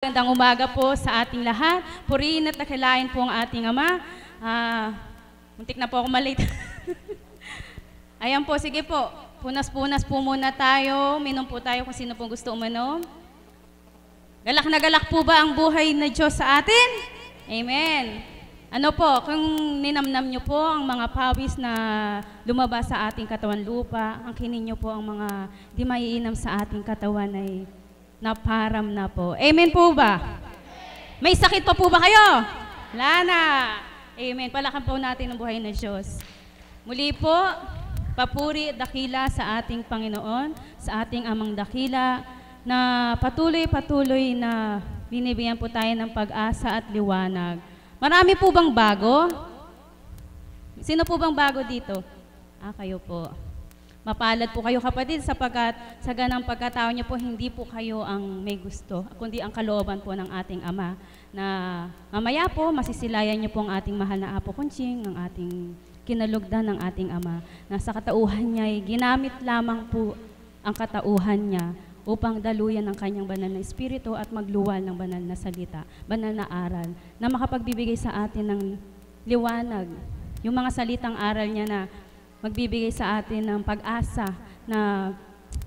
Magandang umaga po sa ating lahat. Purihin at dakilain po ang ating Ama. Muntik na po ako malate. Ayan po, sige po. Punas-punas po muna tayo. Minom po tayo kung sino pong gusto uminom. Galak na galak po ba ang buhay na Diyos sa atin? Amen. Ano po, kung ninamnam nyo po ang mga pawis na lumabas sa ating katawan lupa, ang kinin nyo po ang mga di maiinam sa ating katawan ay naparam na po. Amen po ba? May sakit pa po ba kayo? Wala na. Amen. Palakan po natin ang buhay ng Diyos. Muli po, papuri at dakila sa ating Panginoon, sa ating Amang dakila, na patuloy-patuloy na binibigyan po tayo ng pag-asa at liwanag. Marami po bang bago? Sino po bang bago dito? Kayo po. Mapalad po kayo kapatid sapagkat sa ganang pagkatao niyo po hindi po kayo ang may gusto, kundi ang kalooban po ng ating Ama na mamaya po masisilayan niyo po ang ating mahal na Apo Kunching, ang ating kinalugdan ng ating Ama na sa katauhan niya ay ginamit lamang po ang katauhan niya upang daluyan ng kanyang banal na espiritu at magluwal ng banal na salita, banal na aral na makapagbibigay sa atin ng liwanag, yung mga salitang aral niya na magbibigay sa atin ng pag-asa na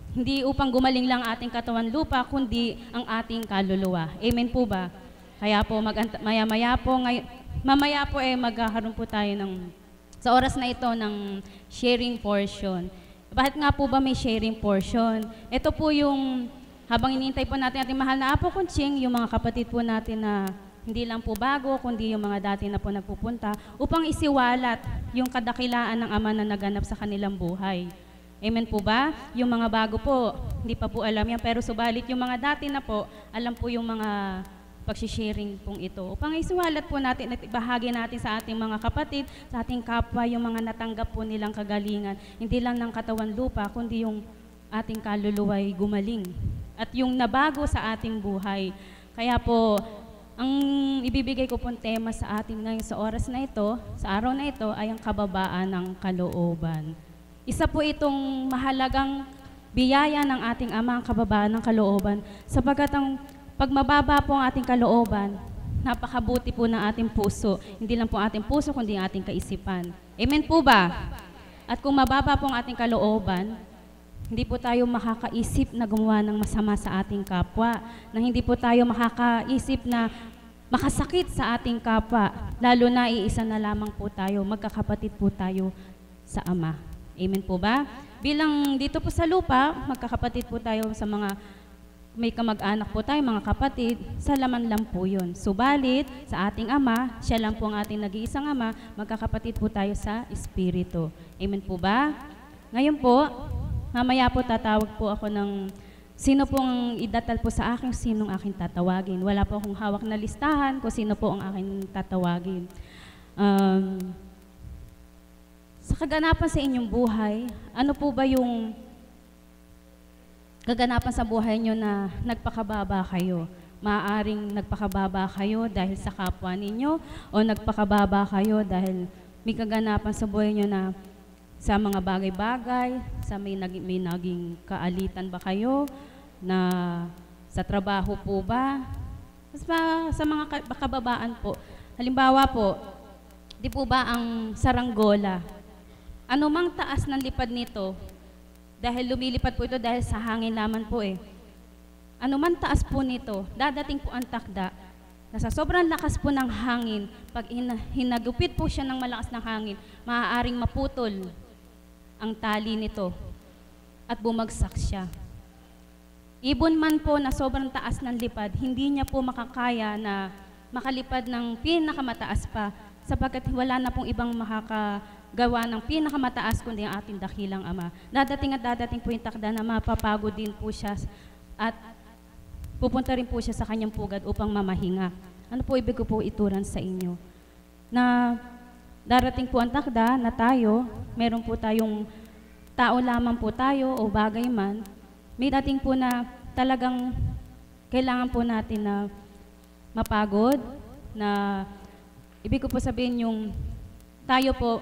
hindi upang gumaling lang ating katawan lupa, kundi ang ating kaluluwa. Amen po ba? Kaya po, mamaya po maghaharoon po tayo sa oras na ito ng sharing portion. Bakit nga po ba may sharing portion? Ito po yung, habang inintay po natin ating mahal na Apo Kunching, yung mga kapatid po natin na hindi lang po bago, kundi yung mga dati na po nagpupunta, upang isiwalat yung kadakilaan ng Ama na naganap sa kanilang buhay. Amen po ba? Yung mga bago po, hindi pa po alam yan, pero subalit yung mga dati na po, alam po yung mga pagsisharing pong ito. Upang isiwalat po natin at ibahagi natin sa ating mga kapatid, sa ating kapwa, yung mga natanggap po nilang kagalingan, hindi lang ng katawan lupa, kundi yung ating kaluluwa'y gumaling. At yung nabago sa ating buhay. Kaya po, ang ibibigay ko pong tema sa atin ngayon sa oras na ito, sa araw na ito, ay ang kababaan ng kalooban. Isa po itong mahalagang biyaya ng ating Ama, ang kababaan ng kalooban, sapagkat ang pagmababa po ang ating kalooban, napakabuti po ng ating puso. Hindi lang po ating puso, kundi ang ating kaisipan. Amen po ba? At kung mababa po ang ating kalooban, hindi po tayo makakaisip na gumawa ng masama sa ating kapwa, na hindi po tayo makakaisip na makasakit sa ating kapwa, lalo na iisa na lamang po tayo, magkakapatid po tayo sa Ama. Amen po ba? Bilang dito po sa lupa, magkakapatid po tayo sa mga may kamag-anak po tayo, mga kapatid, sa laman lang po yun. Subalit, sa ating Ama, siya lang po ang ating nag-iisang Ama, magkakapatid po tayo sa Espiritu. Amen po ba? Ngayon po, mamaya po tatawag po ako ng sino pong idatal po sa akin, sinong aking tatawagin. Wala po akong hawak na listahan kung sino po ang aking tatawagin. Sa kaganapan sa inyong buhay, ano po ba yung kaganapan sa buhay nyo na nagpakababa kayo? Maaaring nagpakababa kayo dahil sa kapwa ninyo o nagpakababa kayo dahil may kaganapan sa buhay nyo na sa mga bagay-bagay, sa may naging kaalitan ba kayo, na sa trabaho po ba, sa mga kababaan po. Halimbawa po, di po ba ang saranggola, anumang taas ng lipad nito, dahil lumilipad po ito dahil sa hangin naman po Anumang taas po nito, dadating po ang takda, na sa sobrang lakas po ng hangin, pag hinagupit po siya ng malakas ng hangin, maaaring maputol ang tali nito at bumagsak siya. Ibon man po na sobrang taas ng lipad, hindi niya po makakaya na makalipad ng pinakamataas pa sapagkat wala na pong ibang makakagawa ng pinakamataas kundi ang ating dakilang Ama. Dadating at dadating po yung takda na mapapagod din po siya at pupunta rin po siya sa kanyang pugad upang mamahinga. Ano po ibig ko po ituran sa inyo? Na darating po ang takda na tayo, meron po tayong tao lamang po tayo o bagay man, may dating po na talagang kailangan po natin na mapagod, na ibig ko po sabihin yung tayo po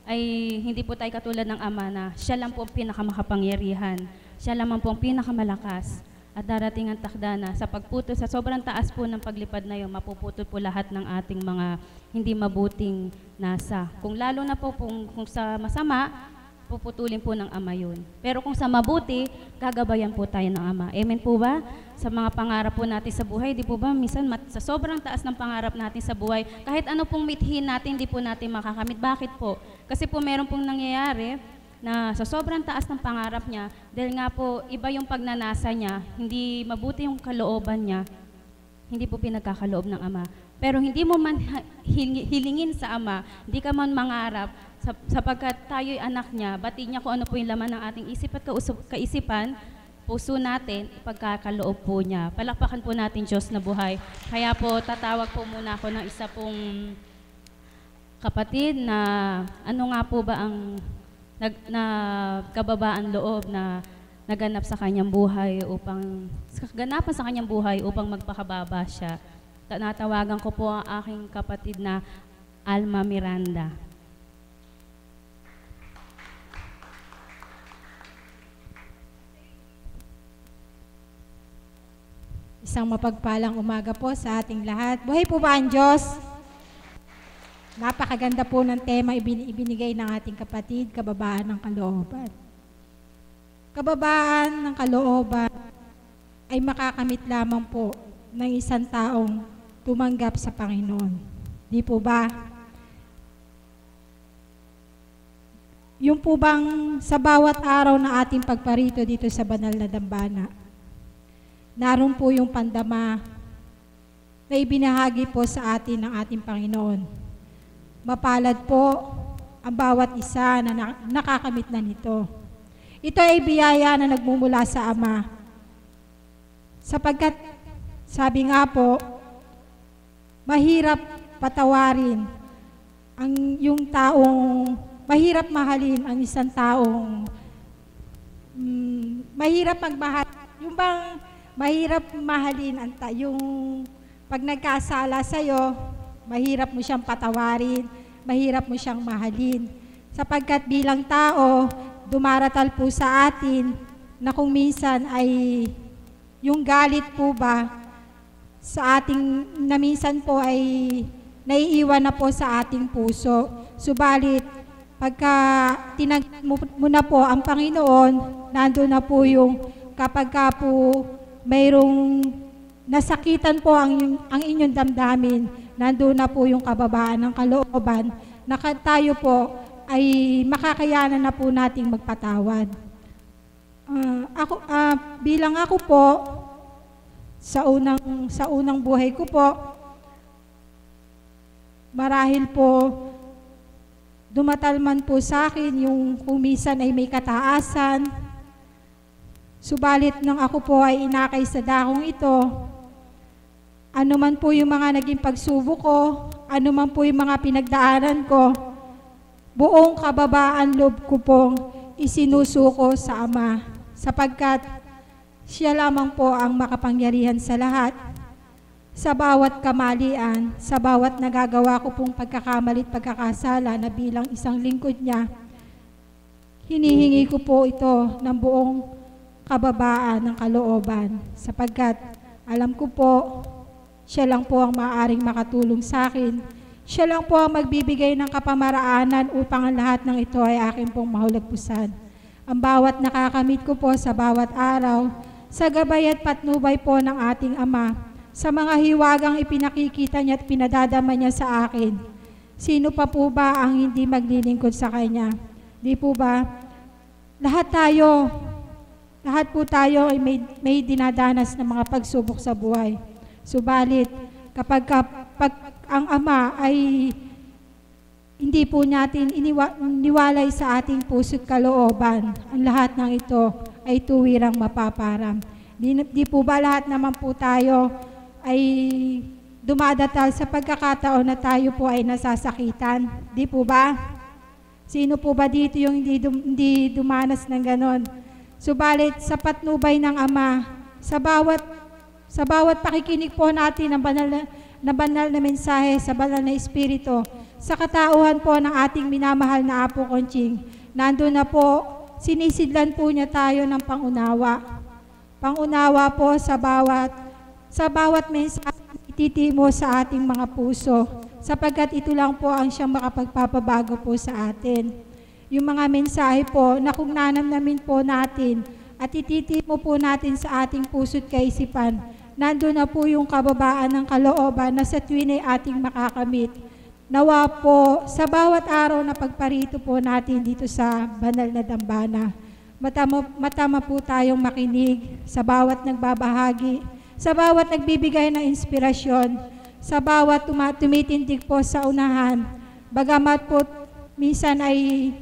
ay hindi po tayo katulad ng Ama na siya lang po ang pinakamakapangyarihan, siya lamang po ang pinakamalakas. at darating ang takda na sa pagputol, sa sobrang taas po ng paglipad na yun, mapuputol po lahat ng ating mga hindi mabuting nasa. Kung lalo na po kung sa masama, puputulin po ng Ama yun. Pero kung sa mabuti, gagabayan po tayo ng Ama. Amen po ba? Sa mga pangarap po natin sa buhay, di po ba? Minsan sa sobrang taas ng pangarap natin sa buhay, kahit ano pong mithin natin, di po natin makakamit. Bakit po? Kasi po meron pong nangyayari na sa sobrang taas ng pangarap niya, dahil nga po iba yung pagnanasa niya, hindi mabuti yung kalooban niya, hindi po pinagkakaloob ng Ama. Pero hindi mo man hilingin sa Ama, hindi ka man mangarap, sapagkat tayo'y anak niya, bati niya kung ano po yung laman ng ating isip at kaisipan, puso natin, ipagkakaloob po niya. Palakpakan po natin Diyos na buhay. Kaya po, tatawag po muna ako ng isa pong kapatid na ano nga po ba ang kababaan loob na naganap sa kanyang buhay upang magpakababa siya. Natawagan ko po ang aking kapatid na Alma Miranda. Isang mapagpalang umaga po sa ating lahat. Buhay po ba ang Diyos? Napakaganda po ng tema ibinigay ng ating kapatid, kababaan ng kalooban. Kababaan ng kalooban ay makakamit lamang po ng isang taong tumanggap sa Panginoon. Di po ba? Yung po bang sa bawat araw na ating pagparito dito sa banal na dambana, naroon po yung pandama na ibinahagi po sa atin ng ating Panginoon. Mapalad po ang bawat isa na nakakamit na nito. Ito ay biyaya na nagmumula sa Ama. Sapagkat, sabi nga po, mahirap patawarin yung taong, mahirap mahalin ang isang taong, mahirap magmahal, yung bang mahirap mahalin yung pag nagkasala sa'yo, mahirap mo siyang patawarin, mahirap mo siyang mahalin. Sapagkat bilang tao, dumaratal po sa atin na kung minsan ay yung galit po ba sa ating, na minsan po ay naiiwan na po sa ating puso. Subalit, pagka tinanggap mo na po ang Panginoon, nandun na po yung kapag ka po mayroong nasakitan po ang inyong damdamin, nandun na po yung kababaan ng kalooban na tayo po ay makakayanan na po nating magpatawad. Bilang ako po, sa unang buhay ko po, marahil po dumatalman po sa akin yung kung minsan ay may kataasan. Subalit nang ako po ay inakay sa dakong ito, ano man po yung mga naging pagsubok ko, ano man po yung mga pinagdaanan ko, buong kababaan loob ko pong isinusuko sa Ama, sapagkat siya lamang po ang makapangyarihan sa lahat. Sa bawat kamalian, sa bawat nagagawa ko pong pagkakamali at pagkakasala na bilang isang lingkod niya, hinihingi ko po ito ng buong kababaan ng kalooban, sapagkat alam ko po, siya lang po ang maaaring makatulong sa akin. Siya lang po ang magbibigay ng kapamaraanan upang ang lahat ng ito ay akin pong mahulagpusan. Ang bawat nakakamit ko po sa bawat araw, sa gabay at patnubay po ng ating Ama, sa mga hiwagang ipinakikita niya at pinadadama niya sa akin. Sino pa po ba ang hindi maglilingkod sa Kanya? Di po ba? Lahat po tayo ay may dinadanas ng mga pagsubok sa buhay. Subalit, kapag ang Ama ay hindi po natin iniwalay sa ating puso't kalooban, ang lahat ng ito ay tuwirang mapaparam. Di po ba lahat naman po tayo ay dumadatal sa pagkakataon na tayo po ay nasasakitan? Di po ba? Sino po ba dito yung hindi dumanas ng ganon? Subalit sa patnubay ng Ama, sa bawat pakikinig po natin ng banal na mensahe sa banal na Espiritu, sa katauhan po ng ating minamahal na Apo Conching, nandun na po, sinisidlan po niya tayo ng pangunawa pangunawa po sa bawat mensahe na ititimo sa ating mga puso, sapagkat ito lang po ang siyang makapagpapabago po sa atin. Yung mga mensahe po na kung nanamnamin po natin at ititimo po natin sa ating puso't kaisipan, nandun na po yung kababaan ng kalooban na sa tuwin ay ating makakamit. Nawa po sa bawat araw na pagparito po natin dito sa banal na dambana, matama po tayong makinig sa bawat nagbabahagi, sa bawat nagbibigay ng inspirasyon, sa bawat tumitindig po sa unahan. Bagamat po minsan ay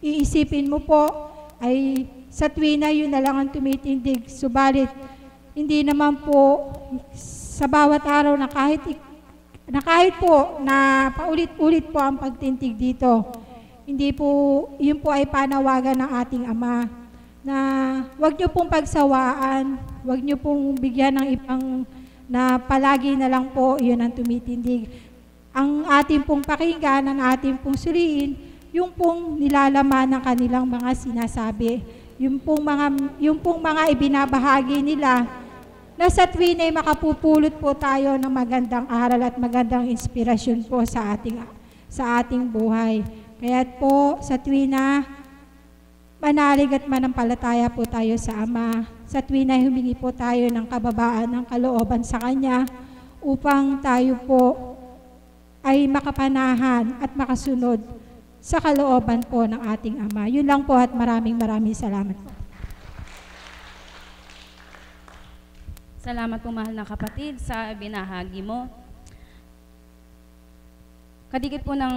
iisipin mo po ay sa tuwin na yun na lang ang tumitindig, subalit hindi naman po sa bawat araw na kahit po na paulit-ulit po ang pagtintig dito, hindi po, yun po ay panawagan ng ating Ama na huwag niyo pong pagsawaan, huwag niyo pong bigyan ng ibang na palagi na lang po yun ang tumitindig. Ang ating pong pakinggan, ang ating pong suriin, yung pong nilalaman ng kanilang mga sinasabi, yung pong mga ibinabahagi nila, na sa tuwin ay makapupulot po tayo ng magandang aral at magandang inspirasyon po sa ating buhay. Kaya po sa tuwin na manalig at manampalataya po tayo sa Ama, sa tuwin na humingi po tayo ng kababaan ng kalooban sa Kanya upang tayo po ay makapanahan at makasunod sa kalooban po ng ating Ama. Yun lang po at maraming salamat po. Salamat po, mahal na kapatid, sa binahagi mo. Kadikit po ng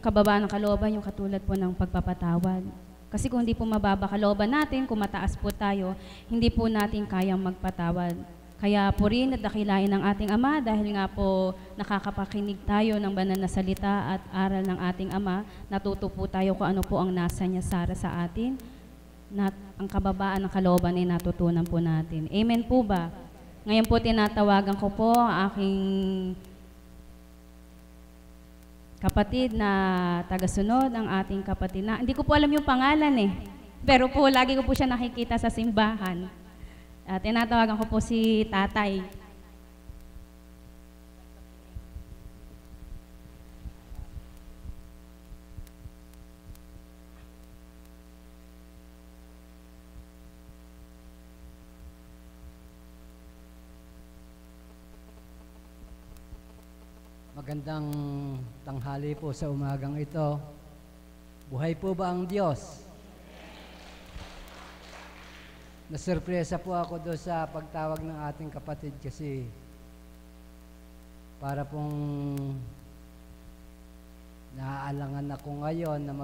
kababaan ng kalooban yung katulad po ng pagpapatawad. Kasi kung hindi po mababa kalooban natin, kung mataas po tayo, hindi po natin kayang magpatawad. Kaya purihin at dakilain ng ating Ama dahil nga po nakakapakinig tayo ng banal na salita at aral ng ating Ama, natuto po tayo kung ano po ang nasa niya para sa atin. Ang kababaan ng kalooban ay natutunan po natin. Amen po ba? Ngayon po tinatawagan ko po ang aking kapatid na tagasunod, ang ating kapatid na, hindi ko po alam yung pangalan pero po lagi ko po siya nakikita sa simbahan. Tinatawagan ko po si Tatay. Magandang tanghali po sa umagang ito. Buhay po ba ang Diyos? Nasurpresa po ako doon sa pagtawag ng ating kapatid kasi para pong naaalangan ako ngayon na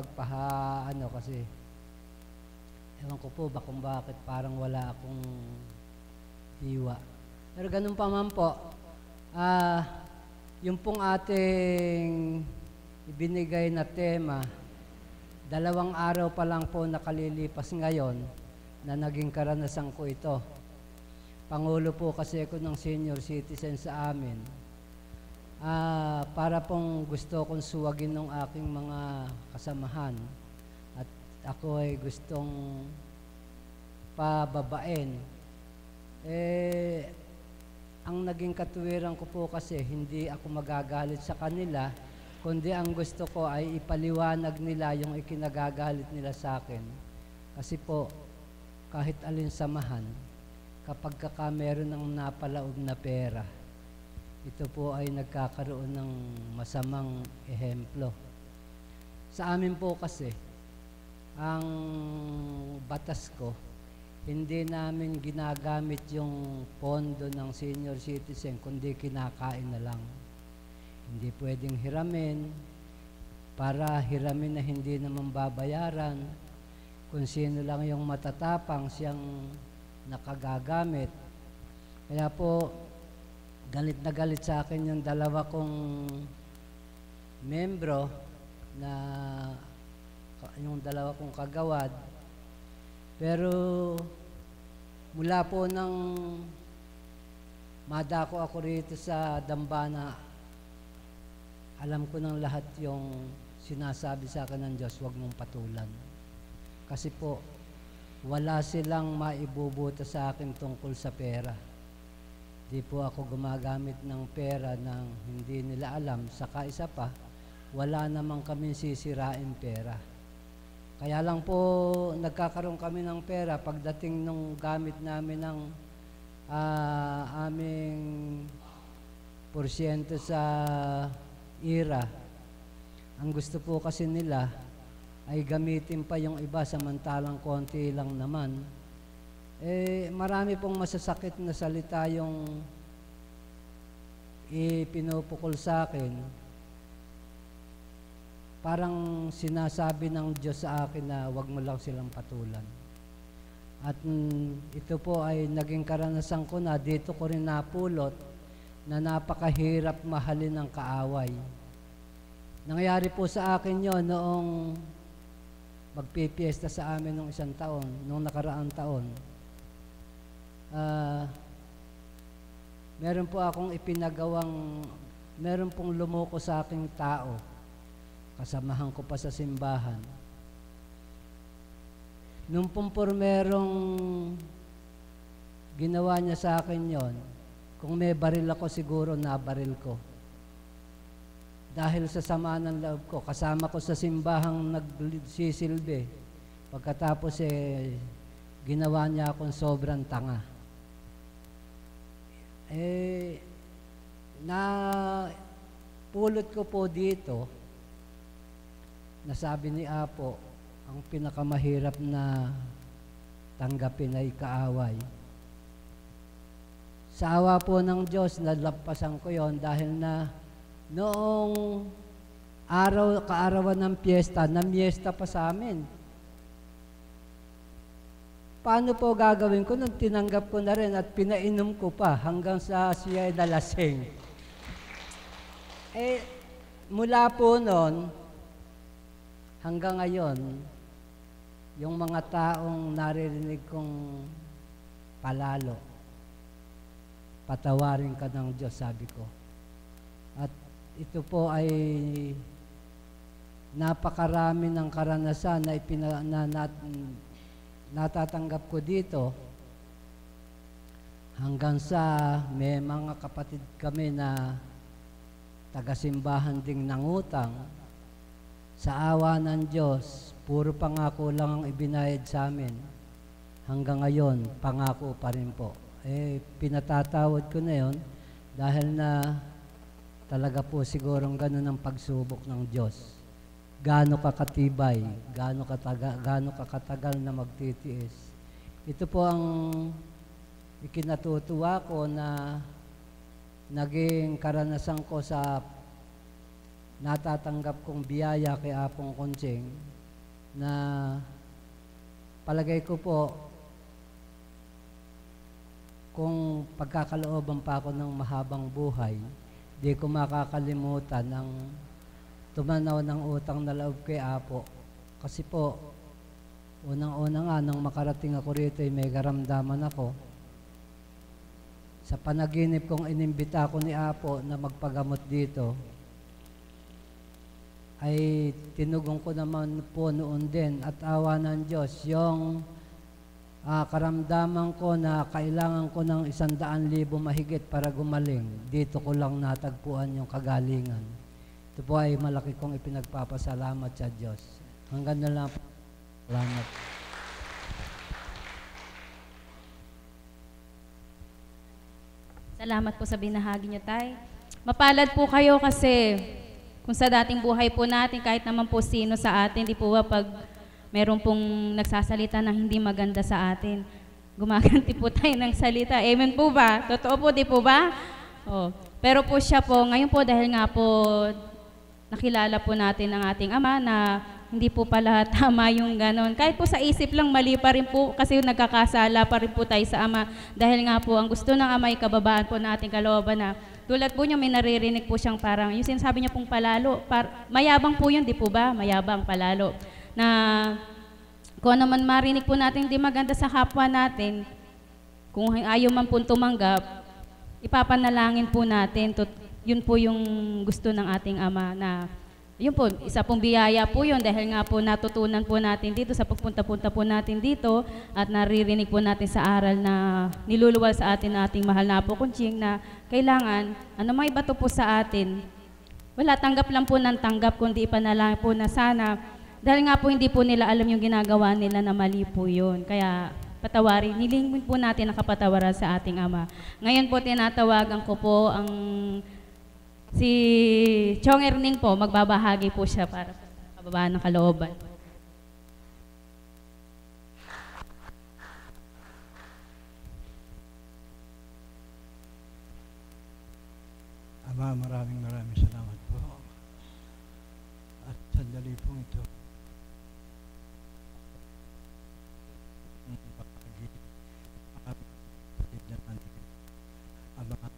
kasi ewan ko po ba kung bakit parang wala akong hiwa. Pero ganun pa man po, yung pong ating ibinigay na tema, 2 araw pa lang po nakalilipas ngayon na naging karanasan ko ito. Pangulo po kasi ako ng senior citizen sa amin. Para pong gusto kong suwagin ng aking mga kasamahan at ako ay gustong pababain. Ang naging katuwiran ko po kasi hindi ako magagalit sa kanila, kundi ang gusto ko ay ipaliwanag nila yung ikinagagalit nila sa akin. Kasi po, kahit alin samahan, kapag meron ng napalaob na pera, ito po ay nagkakaroon ng masamang ehemplo. Sa amin po kasi, ang batas ko, hindi namin ginagamit yung pondo ng senior citizen, kundi kinakain na lang. Hindi pwedeng hiramin, para hiramin na hindi naman babayaran. Kung sino lang yung matatapang, siyang nakagagamit. Kaya po, galit na galit sa akin yung 2 kong membro na yung 2 kong kagawad. Pero mula po nang madako ako rito sa dambana, alam ko ng lahat yung sinasabi sa akin ng Diyos, huwag mong patulan. Kasi po, wala silang maibubuta sa akin tungkol sa pera. Di po ako gumagamit ng pera ng hindi nila alam. Saka isa pa, wala naman kaming sisirain pera. Kaya lang po nagkakaroon kami ng pera pagdating nung gamit namin ng aming porsyento sa IRA. Ang gusto po kasi nila ay gamitin pa yung iba samantalang konti lang naman. Marami pong masasakit na salita yung ipinupukol sa akin. Parang sinasabi ng Diyos sa akin na wag mo lang silang patulan. At ito po ay naging karanasan ko na dito ko rin napulot na napakahirap mahalin ng kaaway. Nangyari po sa akin yon noong magpipiesta sa amin nung isang taon, nung nakaraang taon. Meron po akong meron pong lumoko sa aking tao. Kasamahan ko pa sa simbahan. Nung merong ginawa niya sa akin yon, kung may baril ako siguro nabaril ko. Dahil sa sama ng loob ko, kasama ko sa simbahang nagsisilbi. Pagkatapos ginawa niya akong sobrang tanga. Pulot ko po dito, nasabi ni Apo, ang pinakamahirap na tanggapin ay kaaway. Sa awa po ng Diyos, nalampasan ko yon dahil na noong kaarawan ng piyesta, namiyesta pa sa amin. Paano po gagawin ko nung tinanggap ko na rin at pinainom ko pa hanggang sa siya ay nalasing? Mula po noon, hanggang ngayon, yung mga taong naririnig kong palalo, patawarin ka ng Diyos, sabi ko. At ito po ay napakarami ng karanasan na natatanggap ko dito hanggang sa may mga kapatid kami na taga-simbahan ding nangutang. Sa awa ng Diyos, puro pangako lang ang ibinayad sa amin. Hanggang ngayon, pangako pa rin po. Pinatatawad ko na yon dahil na talaga po sigurong ganun ang pagsubok ng Diyos. Gaano kakatibay, gaano kakatagal na magtitiis. Ito po ang ikinatutuwa ko na naging karanasan ko sa natatanggap kong biyaya kay Apong Kontsing na palagay ko po kung pagkakalooban pa ako ng mahabang buhay, di ko makakalimutan ang tumanaw ng utang na loob kay Apo. Kasi po, unang-una nga, nang makarating ako rito, may karamdaman ako. Sa panaginip kong inimbita ko ni Apo na magpagamot dito, ay tinugong ko naman po noon din at awa ng Diyos, yung karamdaman ko na kailangan ko ng 100,000 mahigit para gumaling, dito ko lang natagpuan yung kagalingan. Ito po ay malaki kong ipinagpapasalamat sa Diyos. Hanggang na lang po. Salamat. Salamat po sa binahagi niyo, Tay. Mapalad po kayo kasi kung sa dating buhay po natin, kahit naman po sino sa atin, di po ba pag meron pong nagsasalita na hindi maganda sa atin, gumaganti po tayo ng salita. Amen po ba? Totoo po, di po ba? Oh. Pero po siya po, ngayon po dahil nga po nakilala po natin ang ating Ama na hindi po pala tama yung ganon. Kahit po sa isip lang, mali pa rin po kasi nagkakasala pa rin po tayo sa Ama. Dahil nga po, ang gusto ng Ama ay kababaan po na ating kalooban na tulad po niya, may naririnig po siyang parang, yung sinasabi niya pong palalo, mayabang po yun, di po ba? Mayabang, palalo. Na kung naman marinig po natin di maganda sa kapwa natin, kung ayaw man po tumanggap, ipapanalangin po natin. Yun po yung gusto ng ating Ama na Yun po, isa pong biyaya po yun dahil nga po natutunan po natin dito sa pagpunta-punta po natin dito at naririnig po natin sa aral na niluluwal sa atin na ating mahal na Apo Kunching na kailangan, ano may bato po sa atin, wala, tanggap lang po ng tanggap, kundi ipanalangin po na sana, dahil nga po hindi po nila alam yung ginagawa nila na mali po yun. Kaya patawarin, nilingin po natin ang kapatawaran sa ating Ama. Ngayon po tinatawagan ko po ang si Chong Erning po, magbabahagi po siya para sa kababaan ng kalooban. Ama, maraming salamat po. At sandali pong ito. Ama,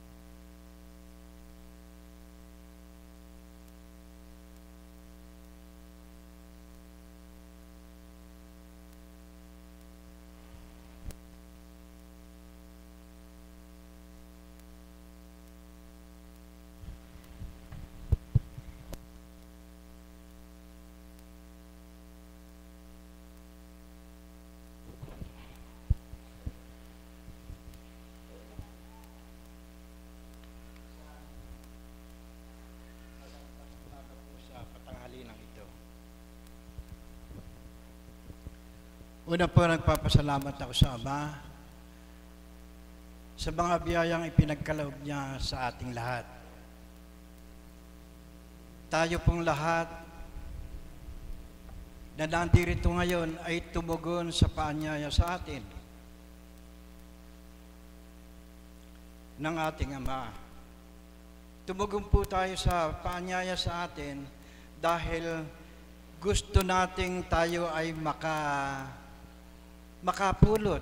sa patanghalinang ito. Una po, nagpapasalamat ako sa Ama sa mga biyayang ipinagkaloob niya sa ating lahat. Tayo pong lahat na nandirito ngayon ay tumugon sa paanyaya sa atin ng ating Ama. Tumugon po tayo sa paanyaya sa atin dahil gusto nating tayo ay makapulot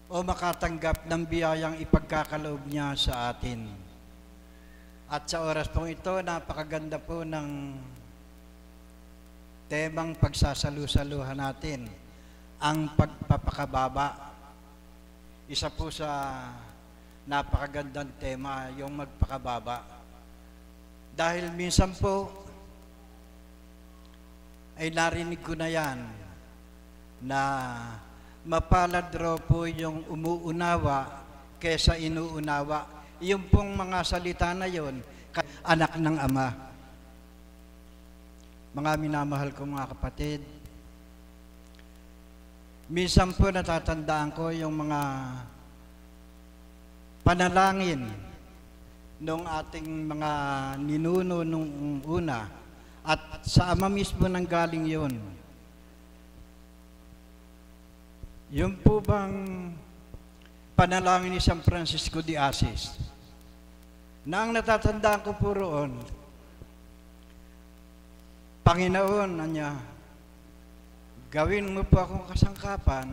o makatanggap ng biyayang ipagkakaloob niya sa atin. At sa oras pong ito, napakaganda po ng temang pagsasalu-saluhan natin, ang pagpapakababa. Isa po sa napakagandang tema, yung magpakababa. Dahil minsan po, ay narinig ko na yan, na mapalad raw po yung umuunawa kesa inuunawa. Yung pong mga salita na yon, anak ng Ama. Mga minamahal ko mga kapatid, minsan po natatandaan ko yung mga panalangin nung ating mga ninuno nung una at sa Ama mismo nang galing yun. Yung po bang panalangin ni San Francisco de Assis na ang natatandaan ko po roon, Panginoon, niya, gawin mo po akong kasangkapan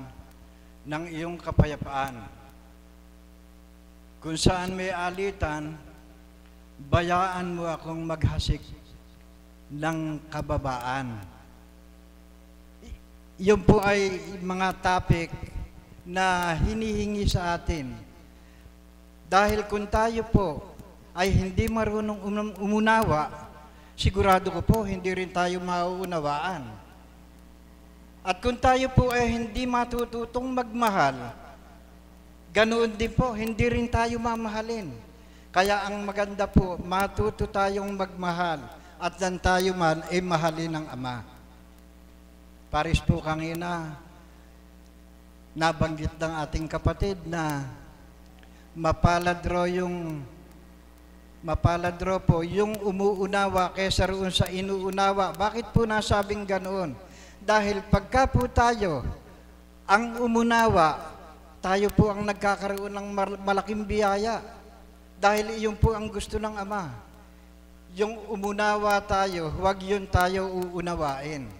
ng iyong kapayapaan. Kung saan may alitan, bayaan mo akong maghasik ng kababaan. Yun po ay mga topic na hinihingi sa atin. Dahil kung tayo po ay hindi marunong umunawa, sigurado ko po hindi rin tayo mauunawaan. At kung tayo po ay hindi matututong magmahal, ganoon din po, hindi rin tayo mamahalin. Kaya ang maganda po, matuto tayong magmahal at dan tayo man ay mahalin ng Ama. Paris po kanina, nabanggit ng ating kapatid na mapalad raw po yung umuunawa kaysa roon sa inuunawa. Bakit po nasabing ganoon? Dahil pagka po tayo ang umunawa, tayo po ang nagkakaroon ng malaking biyaya. Dahil iyon po ang gusto ng Ama. Yung umunawa tayo, huwag yun tayo uunawain.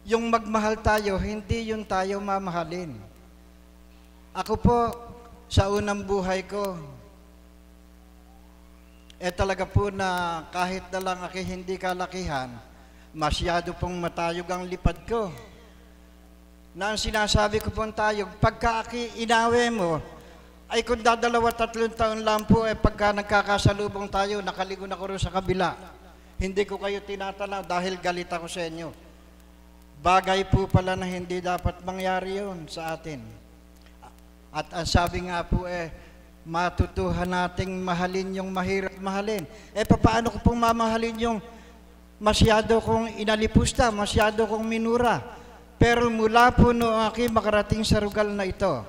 Yung magmahal tayo, hindi yun tayo mamahalin. Ako po, sa unang buhay ko, talaga po na kahit na lang ako hindi kalakihan, masyado pong matayog ang lipad ko. Na ang sinasabi ko pong tayog, pagka aki inawe mo, ay kung dadalawa 3 taon lang po, pagka nagkakasalubong tayo, nakaligo na ko rin sa kabila. Hindi ko kayo tinatanaw dahil galit ako sa inyo. Bagay po pala na hindi dapat mangyari yun sa atin. At ang sabi nga po matutuhan nating mahalin yung mahirap mahalin. Paano ko pong mamahalin yung masyado kong inalipusta, masyado kong minura? Pero mula po noong aking makarating sa lugar na ito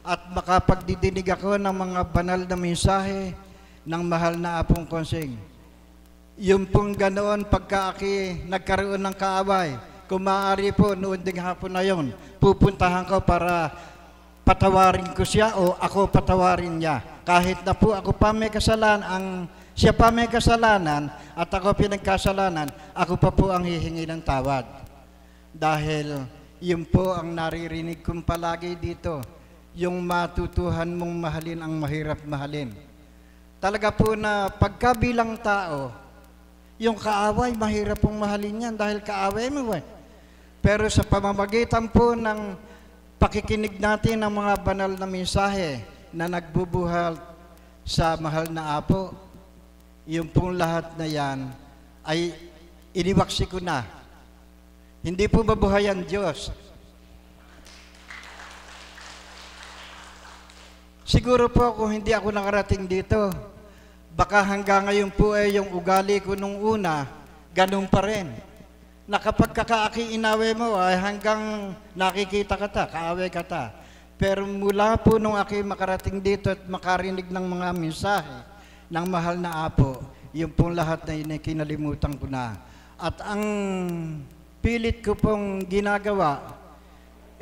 at makapagdidinig ako ng mga banal na mensahe ng mahal na Apong Konseng, yung pong ganoon pagka aki nagkaroon ng kaaway, kung maaari po noon ding hapon na yon, pupuntahan ko para patawarin ko siya o ako patawarin niya. Kahit na po ako pa may kasalanan, siya pa may kasalanan at ako pinagkasalanan, ako pa po ang hihingi ng tawad. Dahil yun po ang naririnig kong palagi dito, yung matutuhan mong mahalin ang mahirap mahalin. Talaga po na pagkabilang tao, yung kaaway, mahirap pong mahalin yan dahil kaaway mo Pero sa pamamagitan po ng pakikinig natin ng mga banal na mensahe na nagbubuhal sa mahal na Apo, yung pong lahat na yan ay iniwaksi ko na. Hindi po mabuhay ang Diyos. Siguro po kung hindi ako nakarating dito, baka hanggang ngayon po yung ugali ko nung una, ganun pa rin. Na kapag kakaaki inawe mo ay hanggang nakikita ka ta, kaaway ka ta. Pero mula po nung aki makarating dito at makarinig ng mga mensahe ng mahal na Apo, yung pong lahat na yun ay kinalimutan ko na. At ang pilit ko pong ginagawa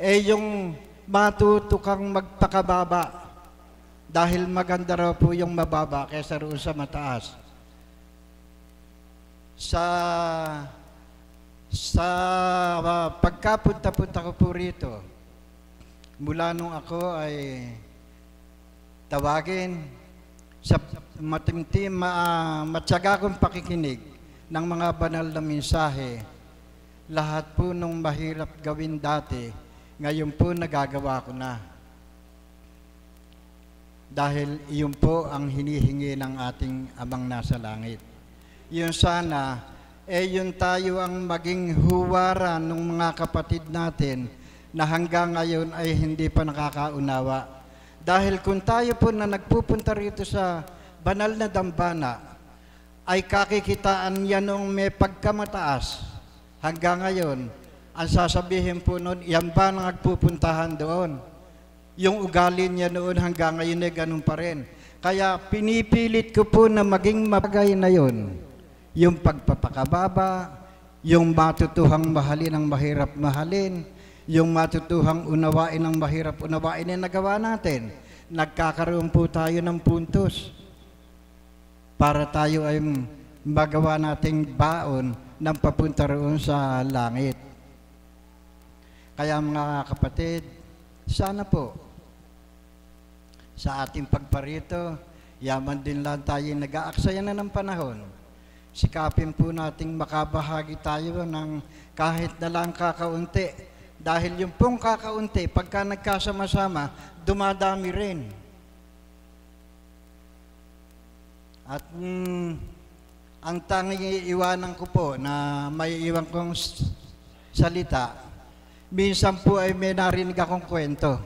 yung matuto kang magpakababa. Dahil maganda raw po yung mababa kaysa roon sa mataas. Pagkapunta-punta ko po rito, mula nung ako ay tawagin sa matyaga kong pakikinig ng mga banal na mensahe, lahat po nung mahirap gawin dati, ngayon po nagagawa ko na. Dahil iyon po ang hinihingi ng ating Amang nasa langit. Yun sana, yun tayo ang maging huwara ng mga kapatid natin na hanggang ngayon ay hindi pa nakakaunawa. Dahil kung tayo po na nagpupunta rito sa banal na dambana, ay kakikitaan yan nung may pagkamataas. Hanggang ngayon, ang sasabihin po nun, yan ba na nagpupuntahan doon? Yung ugali niya noon hanggang ngayon ay ganun pa rin. Kaya pinipilit ko po na maging mabagay na yun. Yung pagpapakababa, yung matutuhang mahalin ang mahirap mahalin, yung matutuhang unawain ang mahirap unawain na nagawa natin. Nagkakaroon po tayo ng puntos para tayo ay magawa nating baon ng papunta roon sa langit. Kaya mga kapatid, sana po, sa ating pagparito, yaman din lang tayo nag-aaksaya na ng panahon. Sikapin po nating makabahagi tayo ng kahit na lang kakaunti. Dahil yung pong kakaunti, pagka nagkasama-sama, dumadami rin. At ang tanging iiwanan ko po na may iwan kong salita, minsan po ay may narinig akong kwento.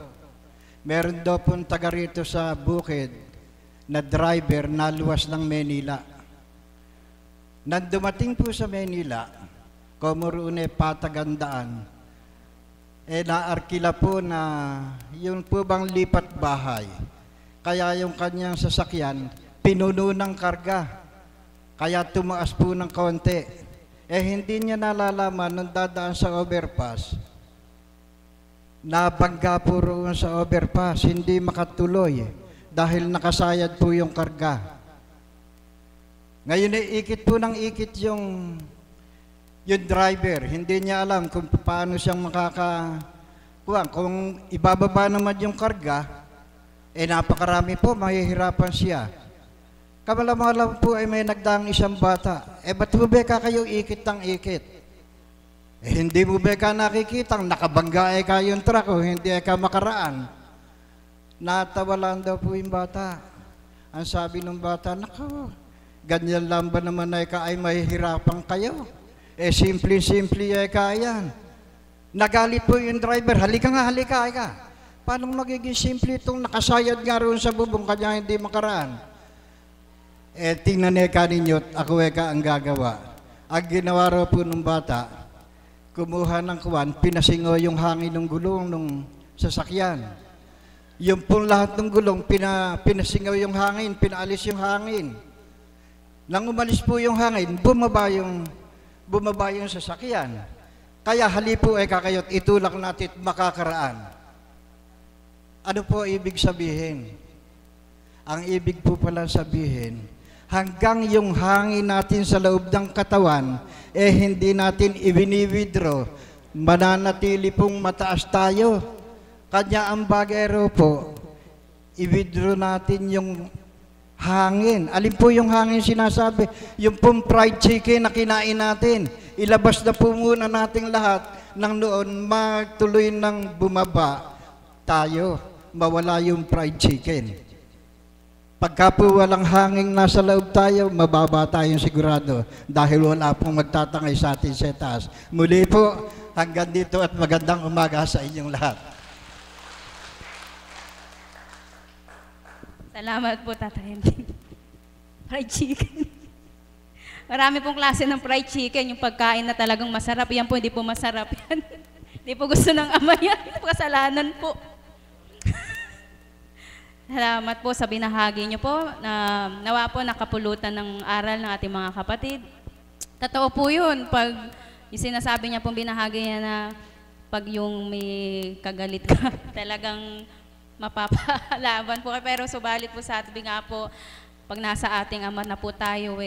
Meron daw pong taga rito sa bukid na driver na luwas ng Manila. Nang dumating po sa Manila, kumurune patagandaan, naarkila po na yun po bang lipat bahay. Kaya yung kanyang sasakyan, pinuno ng karga. Kaya tumaas po ng konti. Hindi niya nalalaman nung dadaan sa overpass, nabangga po roon sa overpass, hindi makatuloy dahil nakasayad po yung karga. Ngayon ikit po ng ikit yung driver, hindi niya alam kung paano siyang kung ibababa naman yung karga, napakarami po, mahihirapan siya. Kamalam-malam po ay may nagdaang isang bata, ba't mo ba kayo ikit ng ikit? Hindi mo ba ka nakikitang nakabangga ka yung truck o hindi ka makaraan? Natawalan daw po yung bata. Ang sabi ng bata, nako, Ganyan lang ba naman ay mahihirapan kayo? Simple-simple yan. Nagalit po yung driver, halika nga, halika. Paano magiging simple itong nakasayad nga roon sa bubong kanya hindi makaraan? Tingnan ninyo, ako ang gagawa. Ang ginawa raw po ng bata, kumuha ng kuwan, pinasingo yung hangin ng gulong ng sasakyan. Yung pong lahat ng gulong, pinasingaw yung hangin, pinaalis yung hangin. Nang umalis po yung hangin, bumaba yung sasakyan. Kaya halipo kakayot, itulak natin makakaraan. Ano po ibig sabihin? Ang ibig po pala sabihin, hanggang yung hangin natin sa loob ng katawan, hindi natin i-withdraw, mananatili pong mataas tayo. Kanya ang bagero po, i-withdraw natin yung hangin. Alin po yung hangin sinasabi? Yung pong fried chicken na kinain natin. Ilabas na po muna nating lahat nang noon magtuloy ng bumaba tayo. Mawala yung fried chicken. Pagka po walang hangin nasa loob tayo, mababa tayong sigurado dahil wala pong magtatangay sa atin sa taas. Muli po, hanggang dito at magandang umaga sa inyong lahat. Salamat po, Tatay Henry. Fried chicken. Marami pong klase ng fried chicken. Yung pagkain na talagang masarap. Yan po, hindi po masarap yan. Hindi po gusto ng ama yan. Kasalanan po. Salamat po sa binahagi niyo po. Nawa po nakapulutan ng aral ng ating mga kapatid. Totoo po yun. Pag yung sinasabi niya pong binahagi niya na pag yung may kagalit ka, talagang mapapalaban po. Pero subalit po sa ating nga po, pag nasa ating ama na po tayo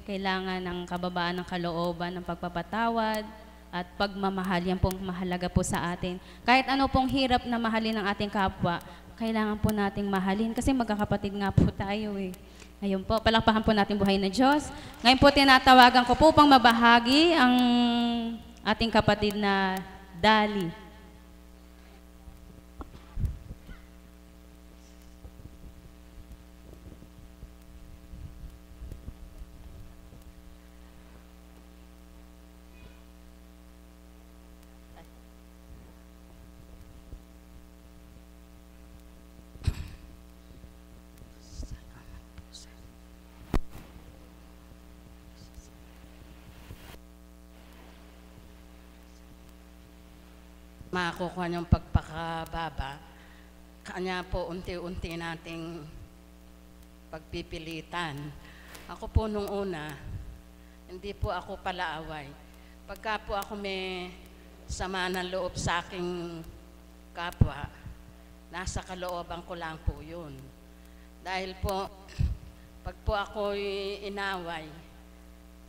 kailangan ng kababaan ng kalooban, ng pagpapatawad, at pagmamahal. Yan pong mahalaga po sa atin. Kahit ano pong hirap na mahalin ng ating kapwa, kailangan po nating mahalin kasi magkakapatid nga po tayo Ngayon po, palakpakan po natin buhay na Diyos. Ngayon po, tinatawagan ko po pang mabahagi ang ating kapatid na Dali. Makukuha niyong pagpakababa, kanya po unti-unti nating pagpipilitan. Ako po nung una, hindi po ako palaaway. Pagka po ako may sama ng loob sa aking kapwa, nasa kalooban ko lang po yun. Dahil po, pag po ako'y inaway,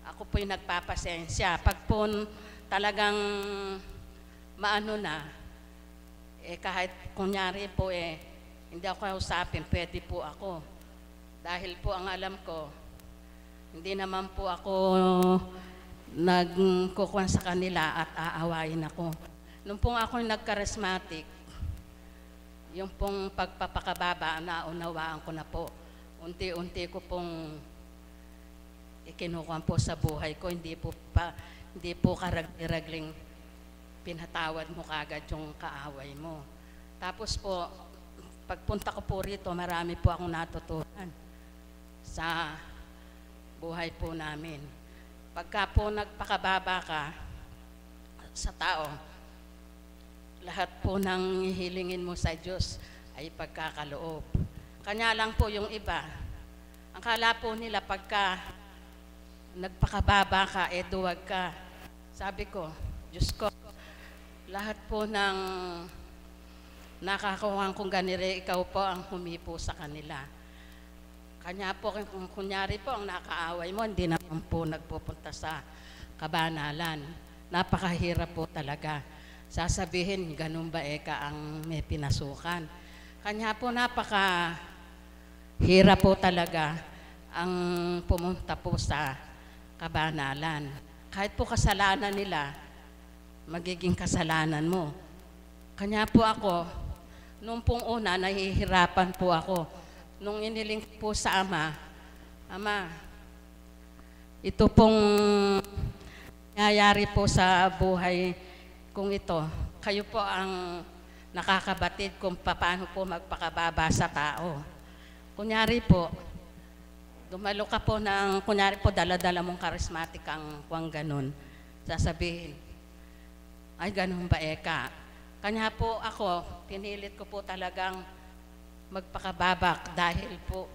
ako po'y nagpapasensya. Pag po talagang maano na, kahit kunyari po hindi ako kausapin, pwede po ako. Dahil po ang alam ko, hindi naman po ako nagkukuhan sa kanila at aawayin ako. Nung pong ako nagkarismatic, yung pong pagpapakababa, naunawaan ko na po. Unti-unti ko pong ikinukuhan po sa buhay ko, hindi po karagling pinatawad mo kagad yung kaaway mo. Tapos po, pagpunta ko po rito, marami po akong natutunan sa buhay po namin. Pagka po nagpakababa ka sa tao, lahat po ng hihilingin mo sa Diyos ay pagkakaloob. Kanya lang po yung iba. Ang kala po nila pagka nagpakababa ka, duwag ka. Sabi ko, Diyos ko, lahat po ng nakakuha kong ganire, ikaw po ang humipo sa kanila. Kanya po, kung kunyari po ang nakaaway mo, hindi naman po nagpupunta sa kabanalan. Napakahirap po talaga. Sasabihin, ganun ba ka ang may pinasukan? Kanya po napakahirap po talaga ang pumunta po sa kabanalan. Kahit po kasalanan nila, magiging kasalanan mo. Kanya po ako, nung pong una, nahihirapan po ako. Nung iniling po sa Ama, Ama, ito pong nangyayari po sa buhay kong ito, kayo po ang nakakabatid kung paano po magpakababa sa tao. Kunyari po, dumalo ka po ng, kunyari po, dala-dala mong charismatic ang kuwang ganun. Sasabihin, ay ganun ba eka? Kanya po ako, pinilit ko po talagang magpakababak dahil po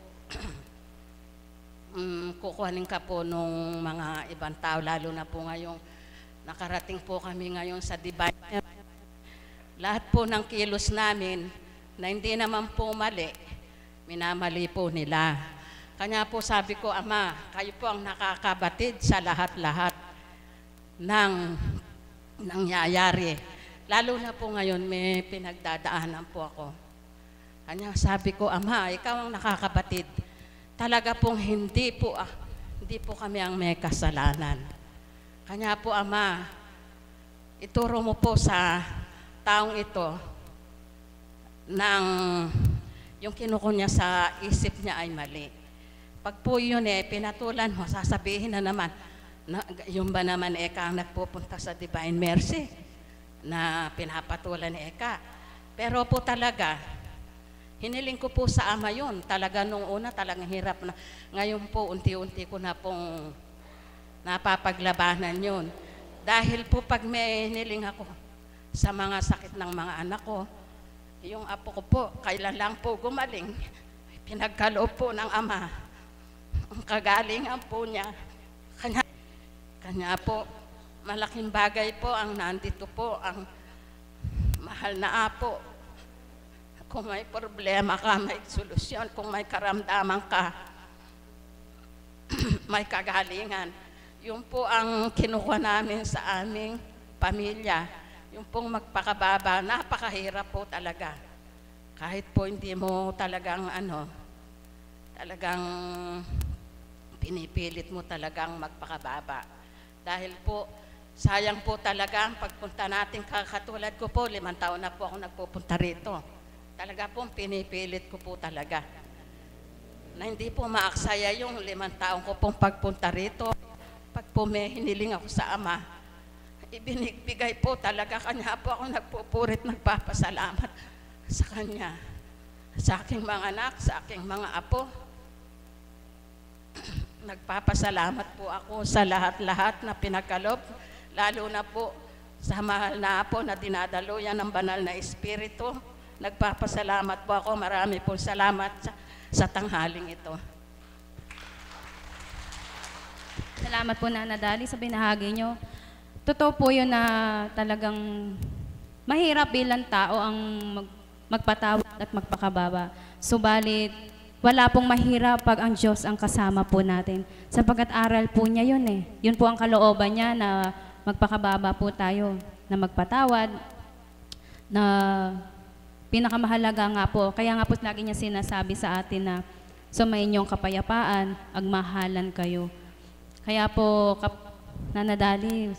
kukuhanin ka po nung mga ibang tao, lalo na po ngayong nakarating po kami ngayon sa Divine. Lahat po ng kilos namin na hindi naman po mali, minamali po nila. Kanya po sabi ko, Ama, kayo po ang nakakabatid sa lahat-lahat ng nangyayari. Lalo na po ngayon may pinagdadaanan po ako. Kanya sabi ko, Ama, ikaw ang nakakabatid. Talaga pong hindi po kami ang may kasalanan. Kanya po, Ama, ituro mo po sa taong ito ng yung kinuko niya sa isip niya ay mali. Pag po yun pinatulan mo, sasabihin na naman, yung ba naman eka ang nagpupunta sa Divine Mercy na pinapatulan ni eka. Pero po talaga, hiniling ko po sa Ama yun. Talaga nung una, talagang hirap na. Ngayon po, unti-unti ko na pong napapaglabanan yun. Dahil po pag may hiniling ako sa mga sakit ng mga anak ko, yung apo ko po, kailan lang po gumaling, pinagkaloob po ng Ama. Ang kagalingan po niya. Kanya po, malaking bagay po ang nandito po, ang mahal na apo. Kung may problema ka, may solusyon. Kung may karamdaman ka, may kagalingan. Yung po ang kinuha namin sa aming pamilya. Yung pong magpakababa, napakahirap po talaga. Kahit po hindi mo talagang talagang pinipilit mo talagang magpakababa. Dahil po, sayang po talaga ang pagpunta natin, katulad ko po, 5 taon na po ako nagpupunta rito. Talaga po, pinipilit ko po talaga. Na hindi po maaksaya yung 5 taon ko pong pagpunta rito. Pag po may hiniling ako sa Ama, ibinibigay po talaga. Kanya po ako nagpupurit, nagpapasalamat sa Kanya. Sa aking mga anak, sa aking mga apo. Nagpapasalamat po ako sa lahat-lahat na pinagkaloob, lalo na po sa mahal na apo na dinadaluyan ng banal na Espiritu. Nagpapasalamat po ako. Marami po salamat sa tanghaling ito. Salamat po, Nana Dali, sa binahagi nyo. Totoo po yun na talagang mahirap bilang tao ang magpatawad at magpakababa. Subalit, wala pong mahirap pag ang Diyos ang kasama po natin. Sapagkat aral po niya yun Yun po ang kalooban niya na magpakababa po tayo, na magpatawad, na pinakamahalaga nga po. Kaya nga po lagi niya sinasabi sa atin na sumayin niyong kapayapaan, agmahalan kayo. Kaya po, Nana Dali,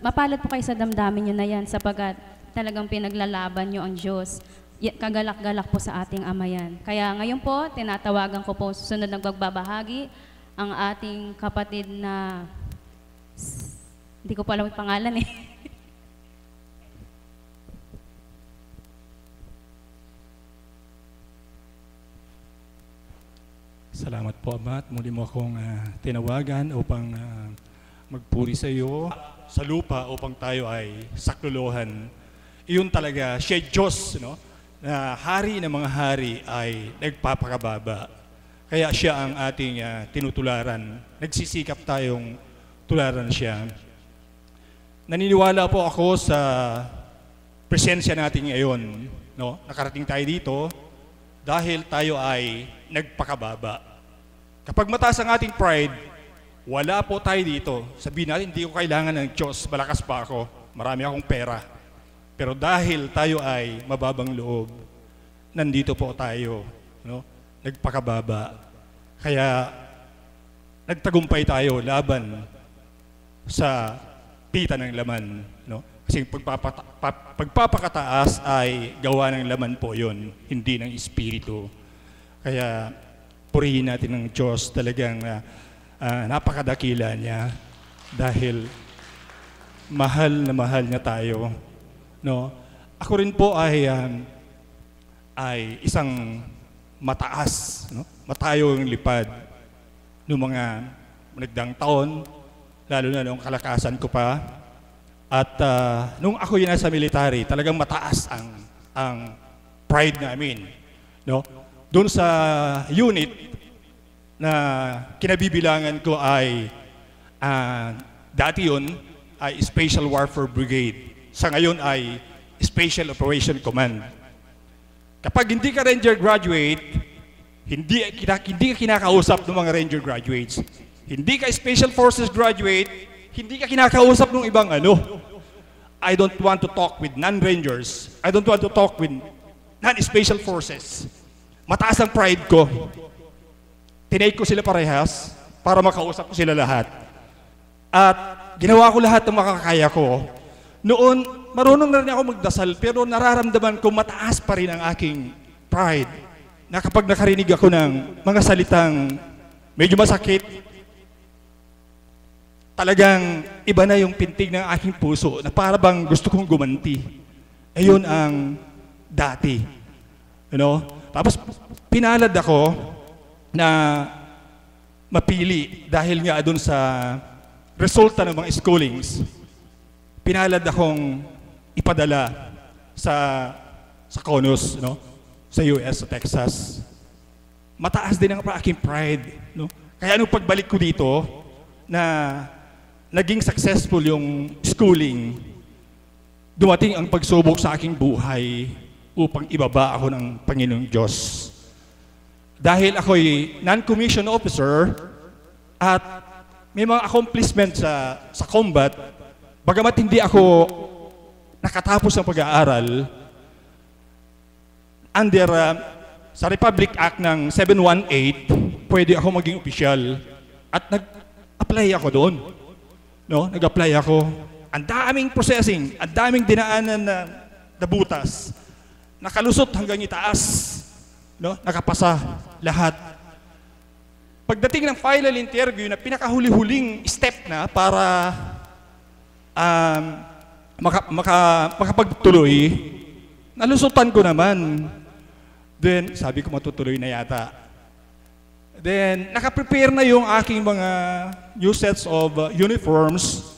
mapalad po kayo sa damdamin niyo na yan sapagkat talagang pinaglalaban niyo ang Diyos. Kagalak-galak po sa ating Ama yan. Kaya ngayon po, tinatawagan ko po susunod ng magbabahagi ang ating kapatid na, hindi ko pa alam yung pangalan Salamat po, Ama, at muli mo akong tinawagan upang magpuri sa iyo sa lupa upang tayo ay saklolohan. Iyon talaga, siya Diyos, no? Na hari ng mga hari ay nagpapakababa. Kaya siya ang ating tinutularan. Nagsisikap tayong tularan siya. Naniniwala po ako sa presensya natin ngayon. No? Nakarating tayo dito dahil tayo ay nagpakababa. Kapag mataas ang ating pride, wala po tayo dito. Sabihin natin, hindi ko kailangan ng Diyos, malakas pa ako, marami akong pera. Pero dahil tayo ay mababang loob, nandito po tayo, no? Nagpakababa. Kaya nagtagumpay tayo laban sa pita ng laman. No? Kasi pagpapakataas ay gawa ng laman po yun, hindi ng Espiritu. Kaya purihin natin ng Diyos talagang napakadakila niya dahil mahal na mahal niya tayo. No? Ako rin po ay isang mataas, no? Matayong lipad noong mga nagdaang taon, lalo na noong kalakasan ko pa. At nung ako yun nasa military, talagang mataas ang pride namin. No? Doon sa unit na kinabibilangan ko ay dati yun ay Special Warfare Brigade. Sa ngayon ay Special Operation Command. Kapag hindi ka Ranger graduate, hindi ka kinakausap ng mga Ranger graduates. Hindi ka Special Forces graduate, hindi ka kinakausap ng ibang ano. I don't want to talk with non-Rangers. I don't want to talk with non-Special Forces. Mataas ang pride ko. Tinake ko sila parehas para makausap ko sila lahat. At ginawa ko lahat ng makakaya ko. Noon, marunong na rin ako magdasal, pero nararamdaman ko mataas pa rin ang aking pride. Na kapag nakarinig ako ng mga salitang medyo masakit, talagang iba na yung pintig ng aking puso na para bang gusto kong gumanti. Ayun ang dati. You know? Tapos pinalad ako na mapili dahil nga doon sa resulta ng mga schoolings. Pinalad akong ipadala sa CONUS, no? Sa US, sa Texas. Mataas din ang aking pride. No? Kaya nung pagbalik ko dito, na naging successful yung schooling, dumating ang pagsubok sa aking buhay upang ibaba ako ng Panginoong Diyos. Dahil ako'y non-commissioned officer at may mga accomplishment sa combat, bagamat hindi ako nakatapos ng pag-aaral, under sa Republic Act ng 718, pwede ako maging opisyal at nag-apply ako doon. No? Nag-apply ako. Ang daming processing, ang daming dinaanan na butas. Nakalusot hanggang itaas. No? Nakapasa lahat. Pagdating ng final interview na pinakahuli-huling step na para makapagtuloy, nalusutan ko naman. Then, sabi ko matutuloy na yata. Then, nakaprepare na yung aking mga new sets of uniforms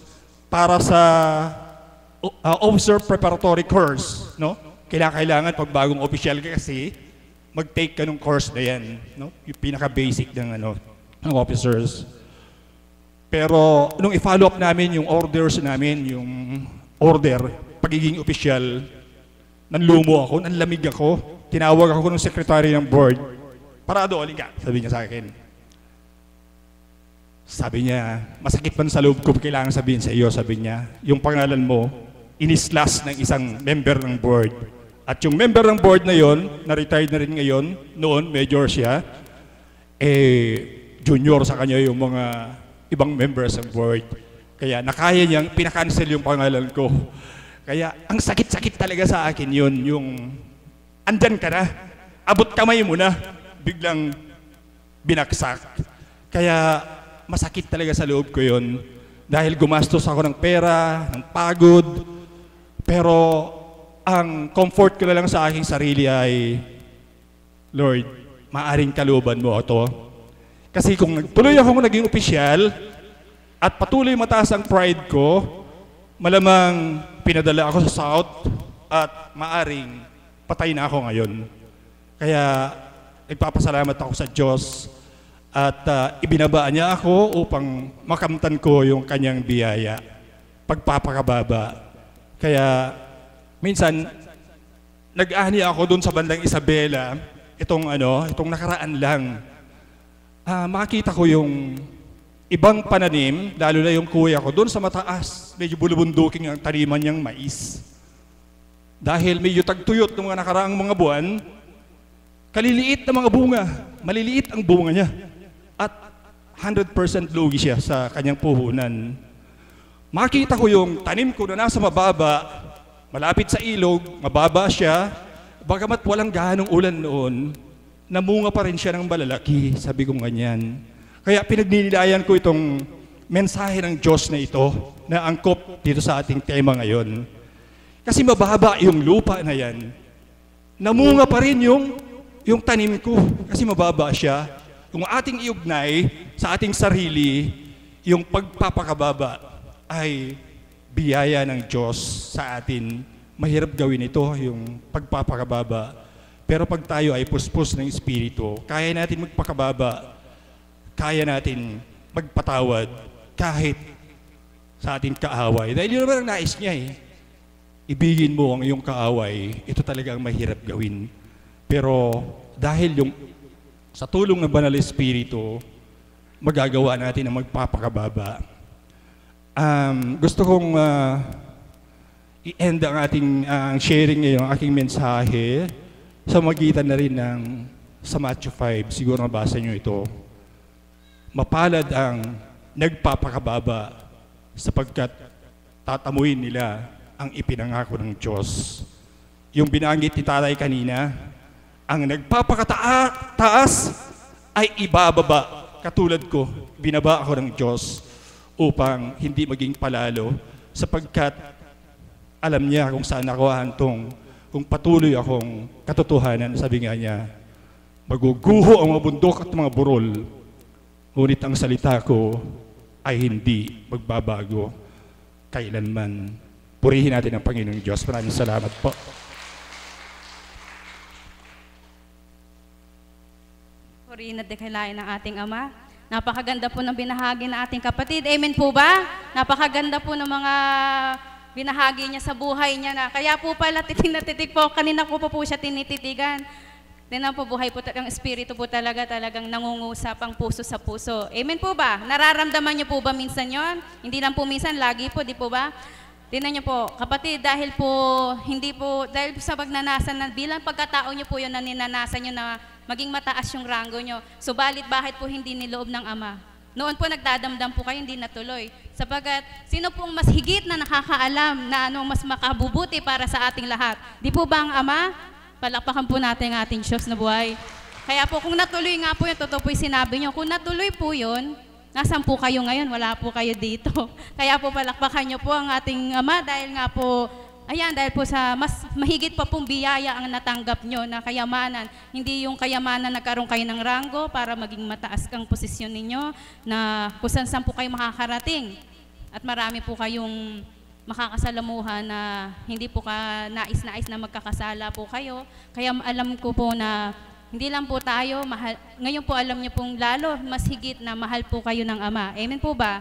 para sa officer preparatory course. No? Kailangan pag bagong official ka kasi, mag-take ka ng course na yan, no? Yung pinaka-basic ng officers. Pero nung i-follow up namin yung orders namin, yung order, pagiging opisyal, nanlumo ako, nanlamig ako, tinawag ako ng secretary ng board, parado, alin ka, sabi niya sa akin. Sabi niya, masakit man sa loob ko, kailangan sabihin sa iyo, sabi niya, yung pangalan mo, inislas ng isang member ng board. At yung member ng board na yon, na-retired na rin ngayon, noon, major siya, junior sa kanya yung mga ibang members ng board. Kaya nakaya niyang pinakancel yung pangalan ko. Kaya ang sakit-sakit talaga sa akin yun, yung andyan ka na, abot kamay mo na, biglang binaksak. Kaya masakit talaga sa loob ko yun, dahil gumastos ako ng pera, ng pagod, pero ang comfort ko na lang sa aking sarili ay, Lord, maaring kalooban mo ito. Kasi kung tuloy akong naging opisyal at patuloy mataas ang pride ko, malamang pinadala ako sa South at maaring patay na ako ngayon. Kaya nagpapasalamat ako sa Diyos at ibinaba niya ako upang makamtan ko yung kanyang biyaya, pagpapakababa. Kaya minsan, nag-ahni ako doon sa bandang Isabela, itong nakaraan lang. Makita ko yung ibang pananim, lalo na yung kuya ko, doon sa mataas, medyo bulubunduking ang taniman niyang mais. Dahil medyo tagtuyot ng mga nakaraang mga buwan, kaliliit na mga bunga, maliliit ang bunga niya. At 100% lugi siya sa kanyang puhunan. Makita ko yung tanim ko na nasa mababa, malapit sa ilog, mababa siya, bagamat walang gaanong ulan noon, namunga pa rin siya ng malalaki, sabi ko ganyan. Kaya pinagninilayan ko itong mensahe ng Diyos na ito na angkop dito sa ating tema ngayon. Kasi mababa yung lupa na yan. Namunga pa rin yung tanim ko kasi mababa siya. Kung ating iugnay sa ating sarili, yung pagpapakababa ay biyaya ng Diyos sa atin. Mahirap gawin ito, yung pagpapakababa. Pero pag tayo ay puspos ng Espiritu, kaya natin magpakababa, kaya natin magpatawad kahit sa ating kaaway. Dahil yun naman ang nais niya eh. Ibigin mo ang iyong kaaway, ito talaga ang mahirap gawin. Pero dahil sa tulong ng Banal Espiritu, magagawa natin ang magpapakababa. Gusto kong i-end ang ating sharing ngayon, ang aking mensahe, sa magitan na rin sa Matthew 5, siguro nabasa nyo ito. Mapalad ang nagpapakababa sapagkat tatamuin nila ang ipinangako ng Diyos. Yung binanggit ni Tatay kanina, ang nagpapakataas ay ibababa. Katulad ko, binaba ako ng Diyos upang hindi maging palalo sapagkat alam niya kung saan ako hantong. Kung patuloy akong katotohanan, sabi nga niya, maguguho ang mga bundok at mga burol, ngunit ang salita ko ay hindi magbabago kailanman. Purihin natin ang Panginoong Diyos. Maraming salamat po. Purihin at dekalain ng ating Ama. Napakaganda po ng binahagi ng ating kapatid. Amen po ba? Napakaganda po ng mga binahagi niya sa buhay niya na. Kaya po pala titig na titig po. Kanina po siya tinititigan. Tinan po buhay po ang Espiritu po talagang nangungusap ang puso sa puso. Amen po ba? Nararamdaman niyo po ba minsan yon? Hindi lang po minsan, lagi po, di po ba? Tingnan niyo po, kapatid, dahil sa pagnanasan na bilang pagkatao niyo po yun na ninanasan niyo na maging mataas yung ranggo niyo. Subalit bakit po hindi niloob ng Ama? Noon po nagdadamdam po kayo, hindi natuloy. Sapagat sino pong mas higit na nakakaalam na anong mas makabubuti para sa ating lahat? Di po ba ang Ama? Palakpakan po natin ang ating Diyos na buhay. Kaya po kung natuloy nga po yun, totoo po yung sinabi niyo, kung natuloy po yun, nasaan po kayo ngayon? Wala po kayo dito. Kaya po palakpakan niyo po ang ating Ama dahil nga po, dahil po sa mas mahigit pa pong biyaya ang natanggap nyo na kayamanan. Hindi yung kayamanan nagkaroon kayo ng ranggo para maging mataas kang posisyon ninyo na kung saan po kayo makakarating. At marami po kayong makakasalamuhan na hindi po ka nais-nais na magkakasala po kayo. Kaya alam ko po na hindi lang po tayo, mahal, ngayon po alam niyo pong lalo, mas higit na mahal po kayo ng Ama. Amen po ba?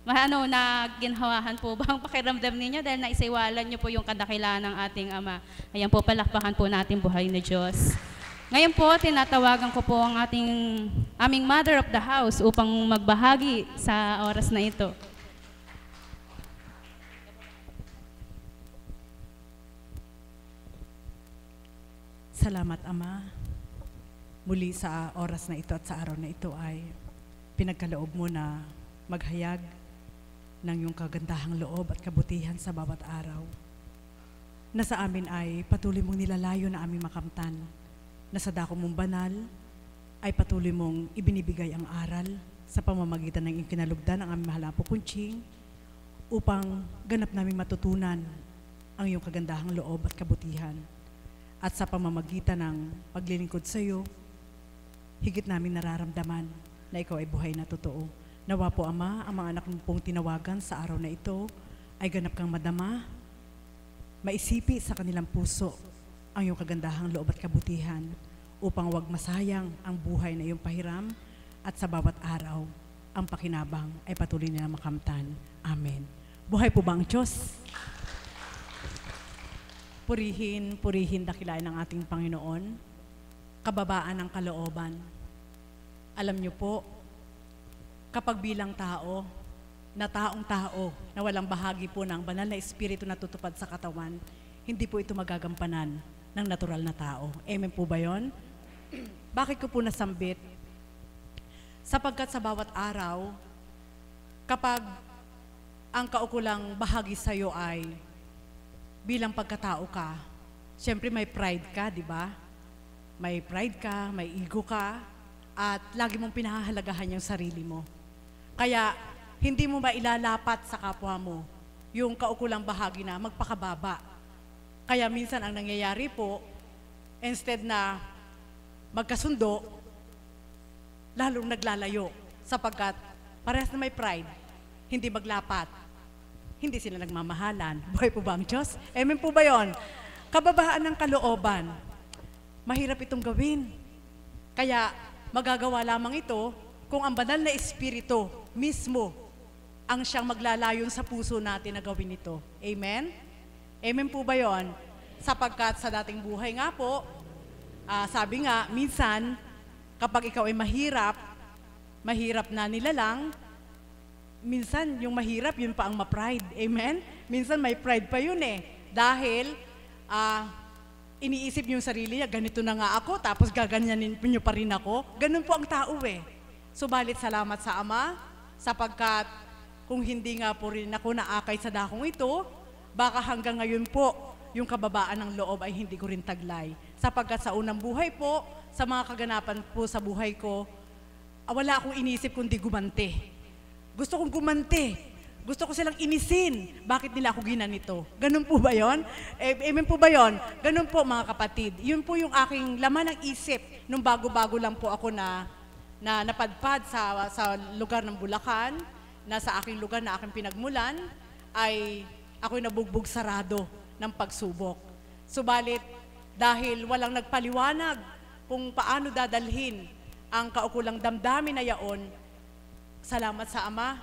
Na ginhawahan po ba ang pakiramdam ninyo dahil naisaiwalan niyo po yung kadakilaan ng ating Ama. Ayan po, palakpakan po natin buhay na Diyos. Ngayon po, tinatawagan ko po ang aming Mother of the House upang magbahagi sa oras na ito. Salamat, Ama. Muli sa oras na ito at sa araw na ito ay pinagkaloob mo na maghayag ng iyong kagandahang loob at kabutihan sa bawat araw. Na sa amin ay patuloy mong nilalayo na aming makamtan. Na sa dako mong banal ay patuloy mong ibinibigay ang aral sa pamamagitan ng ikinalugdan ng aming mahal na Apo Kunching upang ganap naming matutunan ang iyong kagandahang loob at kabutihan. At sa pamamagitan ng paglilingkod sa iyo, higit namin nararamdaman na ikaw ay buhay na totoo. Nawa po, Ama, ang mga anak mo pong tinawagan sa araw na ito ay ganap kang madama, maisipi sa kanilang puso ang iyong kagandahang loob at kabutihan upang wag masayang ang buhay na iyong pahiram at sa bawat araw, ang pakinabang ay patuloy nila makamtan. Amen. Buhay po ba ang Diyos? Purihin, dakilain ng ating Panginoon, kababaan ng kalooban. Alam niyo po, kapag bilang tao, na taong tao, na walang bahagi po ng banal na espiritu na tutupad sa katawan, hindi po ito magagampanan ng natural na tao. Amen po ba yun? Bakit ko po nasambit? Sapagkat sa bawat araw, kapag ang kaukulang bahagi sa iyo ay bilang pagkatao ka, siyempre may pride ka, di ba? May pride ka, may ego ka, at lagi mong pinahahalagahan yung sarili mo. Kaya, hindi mo mailalapat sa kapwa mo yung kaukulang bahagi na magpakababa. Kaya minsan ang nangyayari po, instead na magkasundo, lalong naglalayo sapagkat parehas na may pride, hindi maglapat, hindi sila nagmamahalan. Buhay po ba ang Diyos? Amen po ba yun? Kababaan ng kalooban, mahirap itong gawin. Kaya magagawa lamang ito kung ang banal na Espiritu mismo ang siyang maglalayon sa puso natin na gawin ito. Amen? Amen po ba yun? Sapagkat sa dating buhay nga po, sabi nga, minsan, kapag ikaw ay mahirap na nilalang, minsan yung mahirap, yun pa ang ma-pride. Amen? Minsan may pride pa yun eh. Dahil, iniisip niyo yung sarili niya, ganito na nga ako, tapos gaganyanin niyo pa rin ako. Ganun po ang tao eh. Subalit salamat sa Ama, sapagkat kung hindi nga po rin ako naakay sa dakong ito, baka hanggang ngayon po, yung kababaan ng loob ay hindi ko rin taglay. Sapagkat sa unang buhay po, sa mga kaganapan po sa buhay ko, wala akong inisip kundi gumante. Gusto kong gumante. Gusto ko silang inisin. Bakit nila ako ginanito? Ganun po ba yon? Amen po ba yon? Ganun po mga kapatid. Yun po yung aking laman ng isip nung bago-bago lang po ako na napadpad sa lugar ng Bulacan, na sa aking lugar na aking pinagmulan, ay ako'y nabugbog sarado ng pagsubok. Subalit, dahil walang nagpaliwanag kung paano dadalhin ang kaukulang damdamin na yaon, salamat sa Ama,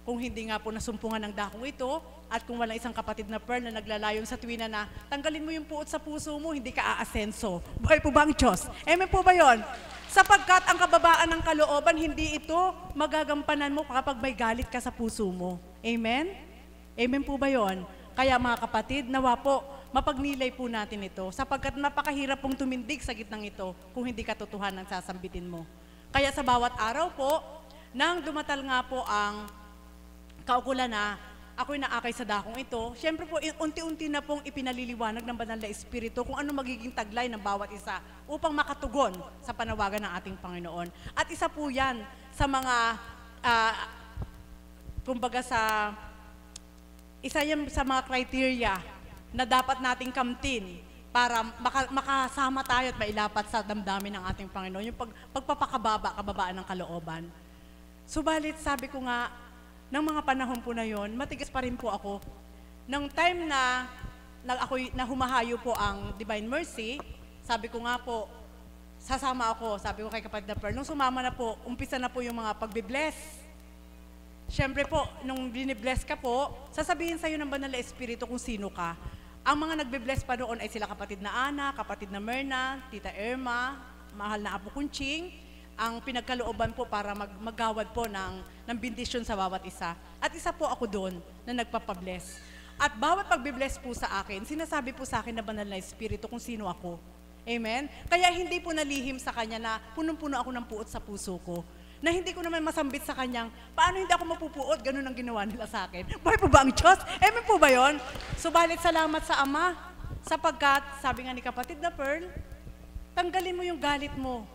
kung hindi nga po nasumpungan ng dakong ito, at kung walang isang kapatid na Pearl na naglalayon sa tuwina na tanggalin mo yung puot sa puso mo, hindi ka aasenso. Buhay po ba ang Diyos? Amen po ba yon? Sapagkat ang kababaan ng kalooban, hindi ito magagampanan mo kapag may galit ka sa puso mo. Amen? Amen po ba yon? Kaya mga kapatid, nawa po, mapagnilay po natin ito, sapagkat napakahirap pong tumindig sa gitnang ito kung hindi katotohanan sasambitin mo. Kaya sa bawat araw po, nang dumatal nga po ang kaukulan na ako'y naakay sa dakong ito, syempre po, unti-unti na pong ipinaliliwanag ng banal na Espiritu kung ano magiging taglay ng bawat isa upang makatugon sa panawagan ng ating Panginoon. At isa po yan sa mga, kumbaga isa yan sa mga criteria na dapat nating kamtin para makasama tayo at mailapat sa damdamin ng ating Panginoon, yung kababaan ng kalooban. Subalit, sabi ko nga, ng mga panahon po na yon, matigas pa rin po ako. Nung time na humahayo po ang Divine Mercy, sabi ko nga po, sasama ako, sabi ko kay kapatid na Pearl, nung sumama na po, umpisa na po yung mga pagbibless. Siyempre po, nung binibless ka po, sasabihin sa'yo ng banal na Espiritu kung sino ka. Ang mga nagbibless pa doon ay sila kapatid na Ana, kapatid na Myrna, Tita Irma, mahal na Apo Kunching, ang pinagkalooban po para maggawad po ng bendisyon sa bawat isa. At isa po ako doon na nagpapabless. At bawat pagbibless po sa akin, sinasabi po sa akin na banal na Espiritu kung sino ako. Amen? Kaya hindi po nalihim sa Kanya na punong-puno ako ng puot sa puso ko. Na hindi ko naman masambit sa Kanyang, paano hindi ako mapupuot? Ganun ang ginawa nila sa akin. Buhay po ba ang Diyos? Amen po ba yun? Subalit salamat sa Ama, sapagkat, sabi nga ni kapatid na Pearl, tanggalin mo yung galit mo.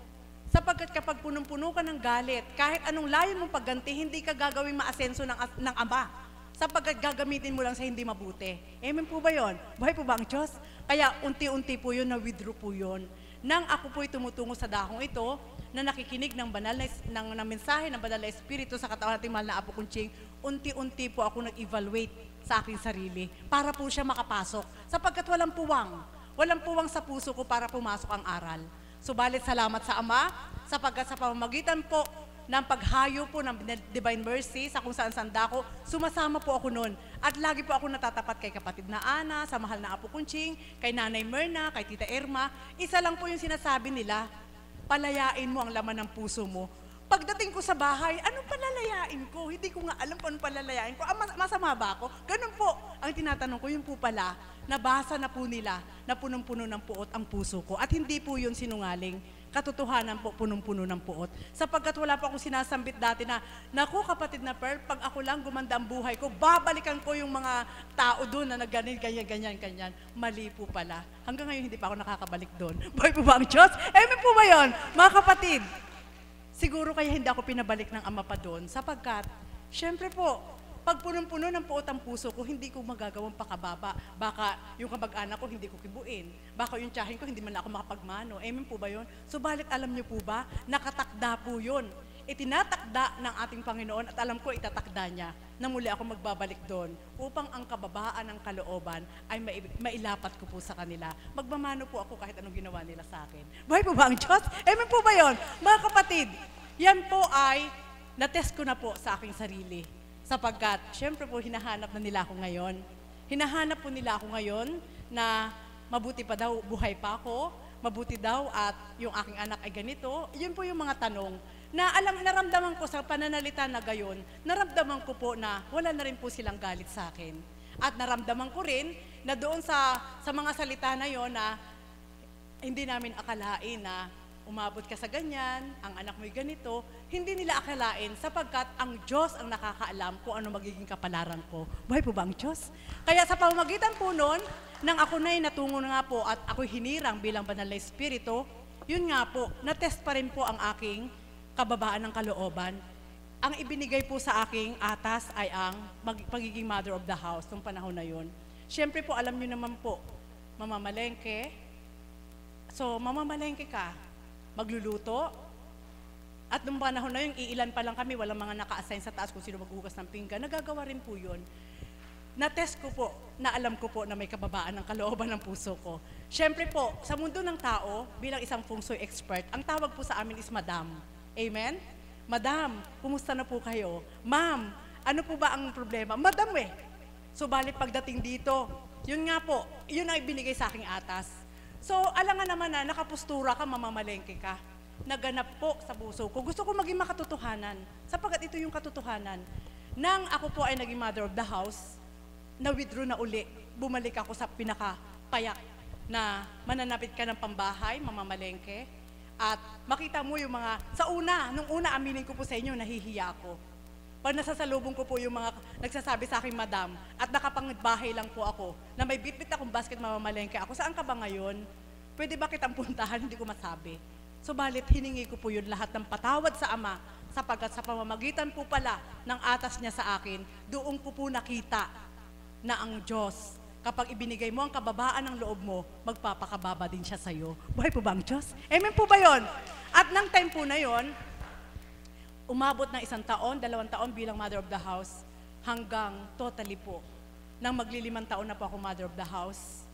Sapagkat kapag punong-puno ka ng galit, kahit anong layo mong pagganti, hindi ka gagawing maasenso ng Ama. Sapagkat gagamitin mo lang sa hindi mabuti. Amen po ba yun? Buhay po ba ang Diyos? Kaya unti-unti po yun, na-withdraw po yun. Nang ako po'y tumutungo sa dakong ito, na nakikinig ng banal na mensahe ng banal na Espiritu sa katawan nating mahal na Apo Kunching, unti-unti po ako nag-evaluate sa aking sarili para po siya makapasok. Sapagkat walang puwang sa puso ko para pumasok ang aral. Subalit salamat sa Ama, sapagkat sa pamamagitan po ng paghayo po ng Divine Mercy sa kung saan sandako, sumasama po ako noon. At lagi po ako natatapat kay kapatid na Ana, sa mahal na Apo Kunching, kay Nanay Myrna, kay Tita Irma. Isa lang po yung sinasabi nila, palayain mo ang laman ng puso mo. Pagdating ko sa bahay, anong palalayain ko? Hindi ko nga alam kung anong palalayain ko. Masama ba ako? Ganun po. Ang tinatanong ko, yun po pala, nabasa na po nila na punong-puno ng puot ang puso ko. At hindi po yun sinungaling. Katotohanan po, punong-puno ng puot. Sapagkat wala pa akong sinasambit dati na, naku kapatid na Pearl, pag ako lang gumanda ang buhay ko, babalikan ko yung mga tao doon na nagganin, ganyan. Mali po pala. Hanggang ngayon hindi pa ako nakakabalik doon. Buhay po ba ang Diyos? Amen po ba yun? Mga kapatid, Siguro kaya hindi ako pinabalik ng Ama pa doon sapagkat, syempre po, pag punong-puno ng puot ang puso ko, hindi ko magagawang pakababa. Baka yung kamag-anak ko, hindi ko kibuin. Baka yung tiyahin ko, hindi man ako makapagmano. Amen po ba yun? Subalit alam niyo po ba, nakatakda po yun. Itinatakda ng ating Panginoon at alam ko itatakda niya na muli ako magbabalik doon upang ang kababaan ng kalooban ay mailapat ko po sa kanila. Magmamano po ako kahit anong ginawa nila sa akin. Buhay po ba ang Diyos? Amen po ba yun? Mga kapatid, yan po ay natest ko na po sa aking sarili. Sapagkat, syempre po, hinahanap na nila ako ngayon. Hinahanap po nila ako ngayon na mabuti pa daw, buhay pa ako, mabuti daw at yung aking anak ay ganito. Yun po yung mga tanong na naramdaman ko sa pananalita na gayon, naramdaman ko po na wala na rin po silang galit sa akin. At naramdaman ko rin na doon sa mga salita na yon na hindi namin akalain na umabot ka sa ganyan, ang anak mo'y ganito, hindi nila akalain sapagkat ang Diyos ang nakakaalam kung ano magiging kapalaran ko. Buhay po ba ang Diyos? Kaya sa pamamagitan po noon, nang ako na'y natungo na nga po at ako'y hinirang bilang banal na espiritu, yun nga po, natest pa rin po ang aking kababaan ng kalooban. Ang ibinigay po sa aking atas ay ang pagiging mother of the house nung panahon na yun. Siyempre po, alam nyo naman po, mamamalengke. So, mamamalengke ka, magluluto. At nung panahon na yun, iilan pa lang kami, walang mga naka-assign sa taas kung sino maghugas ng pinggan. Nagagawa rin po yun. Na-test ko po, na alam ko po na may kababaan ng kalooban ng puso ko. Siyempre po, sa mundo ng tao, bilang isang feng shui expert, ang tawag po sa amin is Madam. Amen? Madam, kumusta na po kayo? Ma'am, ano po ba ang problema? Madam Subalit pagdating dito, yun nga po, yun ang ibinigay sa aking atas. So, alangan naman na nakapustura ka, mamamalengke ka. Naganap po sa puso ko. Gusto ko maging makatotohanan, sapagkat ito yung katotohanan. Nang ako po ay naging mother of the house, na-withdraw na uli, bumalik ako sa pinakapayak na mananapit ka ng pambahay, mamamalengke, at makita mo yung mga, nung una aminin ko po sa inyo, nahihiya ako. Pag nasasalubong ko po yung mga nagsasabi sa akin, Madam, at nakapangbahay lang po ako, na may bitbit akong basket, mamamalengke ako, saan ka ba ngayon? Pwede ba kitang puntahan? Hindi ko masabi. Subalit, hiningi ko po yun lahat ng patawad sa Ama, sapagkat sa pamamagitan po pala ng atas niya sa akin, doon ko po nakita na ang Diyos, kapag ibinigay mo ang kababaan ng loob mo, magpapakababa din siya sa iyo. Buhay po ba ang Diyos? Amen po ba yun? At nang time po na yun, umabot ng 1 taon, 2 taon bilang mother of the house, hanggang totally po, nang magli5 taon na po ako mother of the house,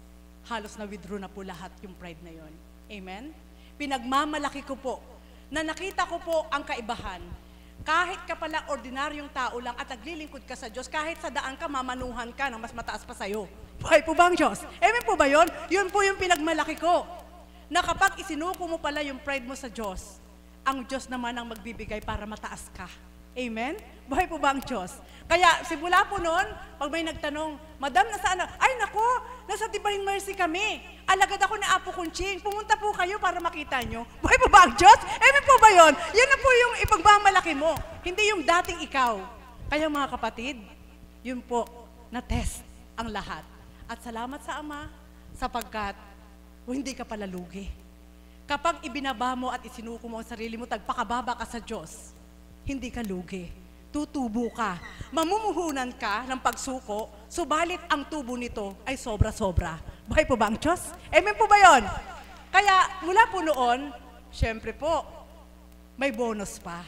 halos na-withdraw na po lahat yung pride na yun. Amen? Pinagmamalaki ko po, na nakita ko po ang kaibahan. Kahit ka pala ordinaryong tao lang at naglilingkod ka sa Diyos, kahit sa daan ka, mamanuhan ka ng mas mataas pa sa'yo. Buhay po ba ang Diyos? Amen po ba yun? Yun po yung pinagmalaki ko. Na kapag isinuko mo pala yung pride mo sa Diyos, ang Diyos naman ang magbibigay para mataas ka. Amen? Buhay po ba ang Diyos? Kaya simula po noon, pag may nagtanong, Madam, nasaan na? Ay nako, nasa Divine Mercy kami. Alagad ako ni Apo Kunching. Pumunta po kayo para makita nyo. Buhay po ba ang Diyos? Amen po ba yun? Yan na po yung ipagmamalaki mo. Hindi yung dating ikaw. Kaya mga kapatid, yun po, na-test ang lahat. At salamat sa Ama, sapagkat hindi ka pala lugi. Kapag ibinaba mo at isinuko mo ang sarili mo, tagpakababa ka sa Diyos, hindi ka lugi. Tutubo ka. Mamumuhunan ka ng pagsuko, subalit ang tubo nito ay sobra-sobra. Buhay po ba ang Diyos? Amen po ba yun? Kaya mula po noon, syempre po, may bonus pa.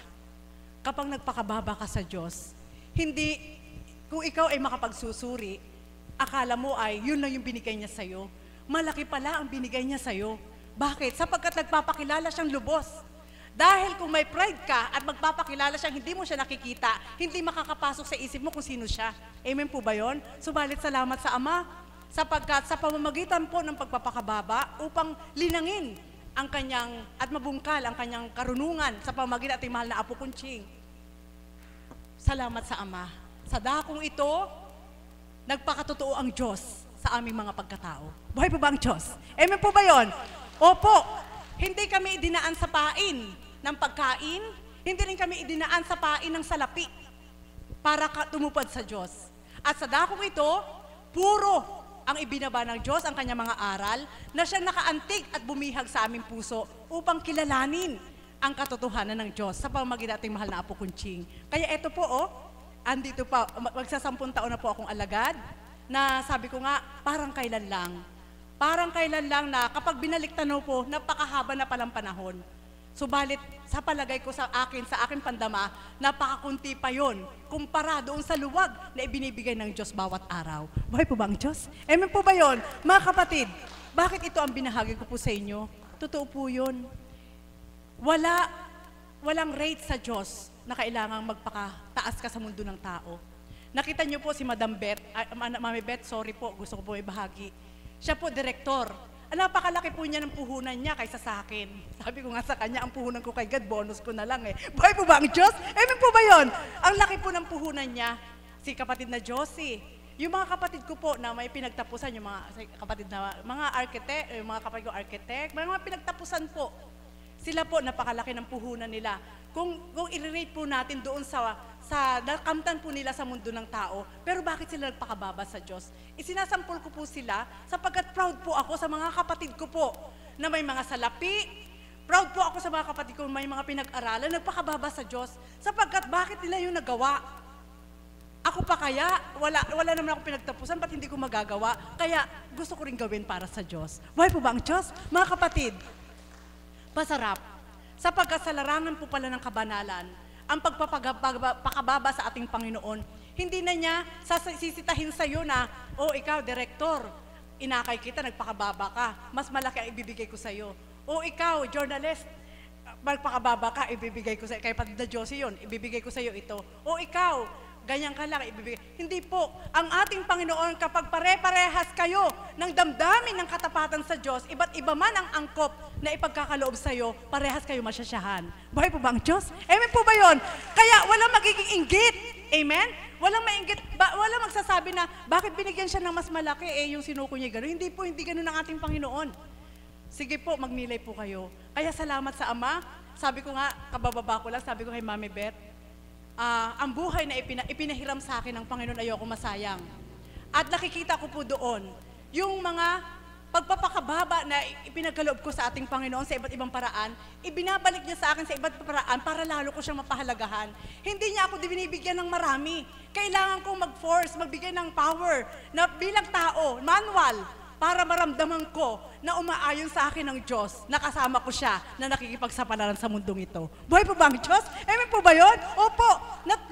Kapag nagpakababa ka sa Diyos, hindi, kung ikaw ay makapagsusuri, akala mo ay yun lang yung binigay niya sa'yo. Malaki pala ang binigay niya sa'yo. Bakit? Sapagkat nagpapakilala siyang lubos. Dahil kung may pride ka at magpapakilala siya, hindi mo siya nakikita, hindi makakapasok sa isip mo kung sino siya. Amen po ba yun? Subalit salamat sa Ama, sapagkat sa pamamagitan po ng pagpapakababa upang linangin ang kanyang, at mabungkal ang kanyang karunungan sa pamamagitan ating mahal na Apo Kunching. Salamat sa Ama. Sa dakong ito, nagpakatotoo ang Diyos sa aming mga pagkatao. Buhay po ba ang Diyos? Amen po ba yun? Opo, hindi kami idinaan sa pain ng pagkain, hindi rin kami idinaan sa pain ng salapi para tumupad sa Diyos. At sa dakong ito, puro ang ibinaba ng Diyos, ang kanyang mga aral, na siya nakaantig at bumihag sa aming puso upang kilalanin ang katotohanan ng Diyos sa pamamagitan ating mahal na Apo Kunching. Kaya ito po, andito pa, magsasampung taon na po akong alagad, na sabi ko nga, parang kailan lang na kapag binaliktanaw po, napakahaba na palang panahon. Subalit, sa palagay ko sa akin pandama, napakakunti pa yon kumpara doon sa luwag na ibinibigay ng Diyos bawat araw. Buhay po ba ang Diyos? Amen po ba yon? Mga kapatid, bakit ito ang binahagi ko po sa inyo? Totoo po yun. Walang rate sa Diyos na kailangang magpakataas ka sa mundo ng tao. Nakita niyo po si Mami Beth, sorry po, gusto ko po ibahagi. Siya po, direktor. Napakalaki po niya ng puhunan niya kaysa sa akin. Sabi ko nga sa kanya, ang puhunan ko kay God, bonus ko na lang eh. Buhay po ba ang Diyos? Amen po ba yun? Ang laki po ng puhunan niya, si kapatid na Josie. Yung mga kapatid ko po na may pinagtapusan, yung mga kapatid na, mga architect, yung mga kapatid ko architect, may mga pinagtapusan po. Sila po, napakalaki ng puhunan nila. Kung i-rate po natin doon sa nakamtan po nila sa mundo ng tao, pero bakit sila nagpakababa sa Diyos? Isinasampol ko po sila sapagkat proud po ako sa mga kapatid ko po na may mga salapi. Proud po ako sa mga kapatid ko may mga pinag-aralan, nagpakababa sa Diyos. Sapagkat bakit nila yung nagawa? Ako pa kaya, wala naman ako pinagtapusan, ba't hindi ko magagawa? Kaya gusto ko rin gawin para sa Diyos. Buhay po ba ang Diyos? Mga kapatid, masarap. Sapagkat sa larangan po pala ng kabanalan, ang pagpapakababa sa ating Panginoon, hindi na niya sisitahin sa iyo na, ikaw, direktor, inakay kita, nagpakababa ka, mas malaki ang ibibigay ko sa iyo. Ikaw, journalist, magpakababa ka, ibibigay ko sa iyo. Kaya pati na Josie yun, ibibigay ko sa iyo ito. Ikaw, ganyan ka lang, ibibigay. Hindi po. Ang ating Panginoon, kapag pare-parehas kayo ng damdamin ng katapatan sa Diyos, iba't iba man ang angkop na ipagkakaloob sa iyo, parehas kayo masyasyahan. Buhay po ba ang Diyos? Amen po ba yun? Kaya walang magiging inggit. Amen? Walang mainggit, walang magsasabi na, bakit binigyan siya ng mas malaki, yung sinuko niya gano'n. Hindi po, hindi gano'n ang ating Panginoon. Sige po, magnilay po kayo. Kaya salamat sa Ama. Sabi ko nga, kabababa ko lang, sabi ko kay Mami Beth, ang buhay na ipinahiram sa akin ng Panginoon, ayoko masayang. At nakikita ko po doon, yung mga pagpapakababa na ipinagkaloob ko sa ating Panginoon sa iba't ibang paraan, ibinabalik niya sa akin sa iba't ibang paraan para lalo ko siyang mapahalagahan. Hindi niya ako binibigyan ng marami. Kailangan kong mag-force, magbigay ng power na bilang tao, manual, para maramdaman ko na umaayon sa akin ng Diyos, nakasama ko siya na nakikipagsapalaran sa mundong ito. Buhay po ba ang Diyos? Amen po ba yun? Opo,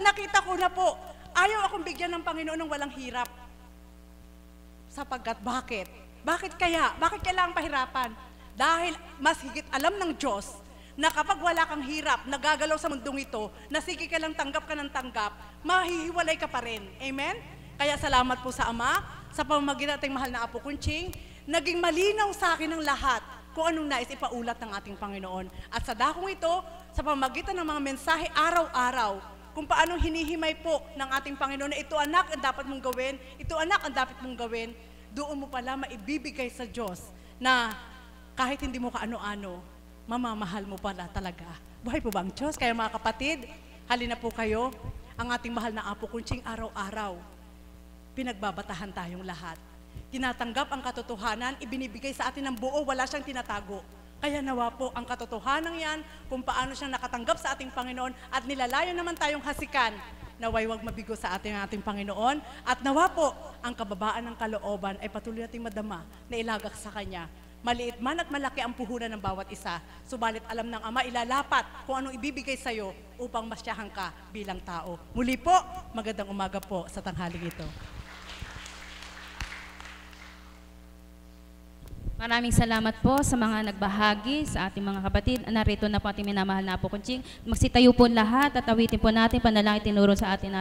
nakita ko na po, ayaw akong bigyan ng Panginoon ng walang hirap. Sapagkat bakit? Bakit kaya? Bakit kailangang pahirapan? Dahil mas higit alam ng Diyos na kapag wala kang hirap, nagagalaw sa mundong ito, na sige ka lang tanggap ka ng tanggap, mahihiwalay ka pa rin. Amen? Kaya salamat po sa Ama, sa pamamagitan ating mahal na Apo Kunching, naging malinaw sa akin ng lahat kung anong nais ipaulat ng ating Panginoon. At sa dakong ito, sa pamamagitan ng mga mensahe araw-araw, kung paano hinihimay po ng ating Panginoon na ito anak ang dapat mong gawin, ito anak ang dapat mong gawin, doon mo pala maibibigay sa Diyos na kahit hindi mo kaano-ano, mamamahal mo pala talaga. Buhay po ba ang Diyos? Kaya mga kapatid, halina po kayo, ang ating mahal na Apo Kunching araw-araw. Pinagbabatahan tayong lahat. Tinatanggap ang katotohanan, ibinibigay sa atin ng buo, wala siyang tinatago. Kaya nawa po ang katotohanan yan, kung paano siyang nakatanggap sa ating Panginoon at nilalayo naman tayong hasikan, naway wag mabigo sa ating Panginoon, at nawa po ang kababaan ng kalooban ay patuloy nating madama na ilagak sa Kanya. Maliit man at malaki ang puhunan ng bawat isa, subalit alam ng Ama ilalapat kung anong ibibigay sa iyo upang masyahan ka bilang tao. Muli po, magandang umaga po sa tanghaling ito. Maraming salamat po sa mga nagbahagi, sa ating mga kapatid. Narito na po ating minamahal na Apo Kunching. Magsitayo po lahat at awitin po natin panalangin tinuro sa atin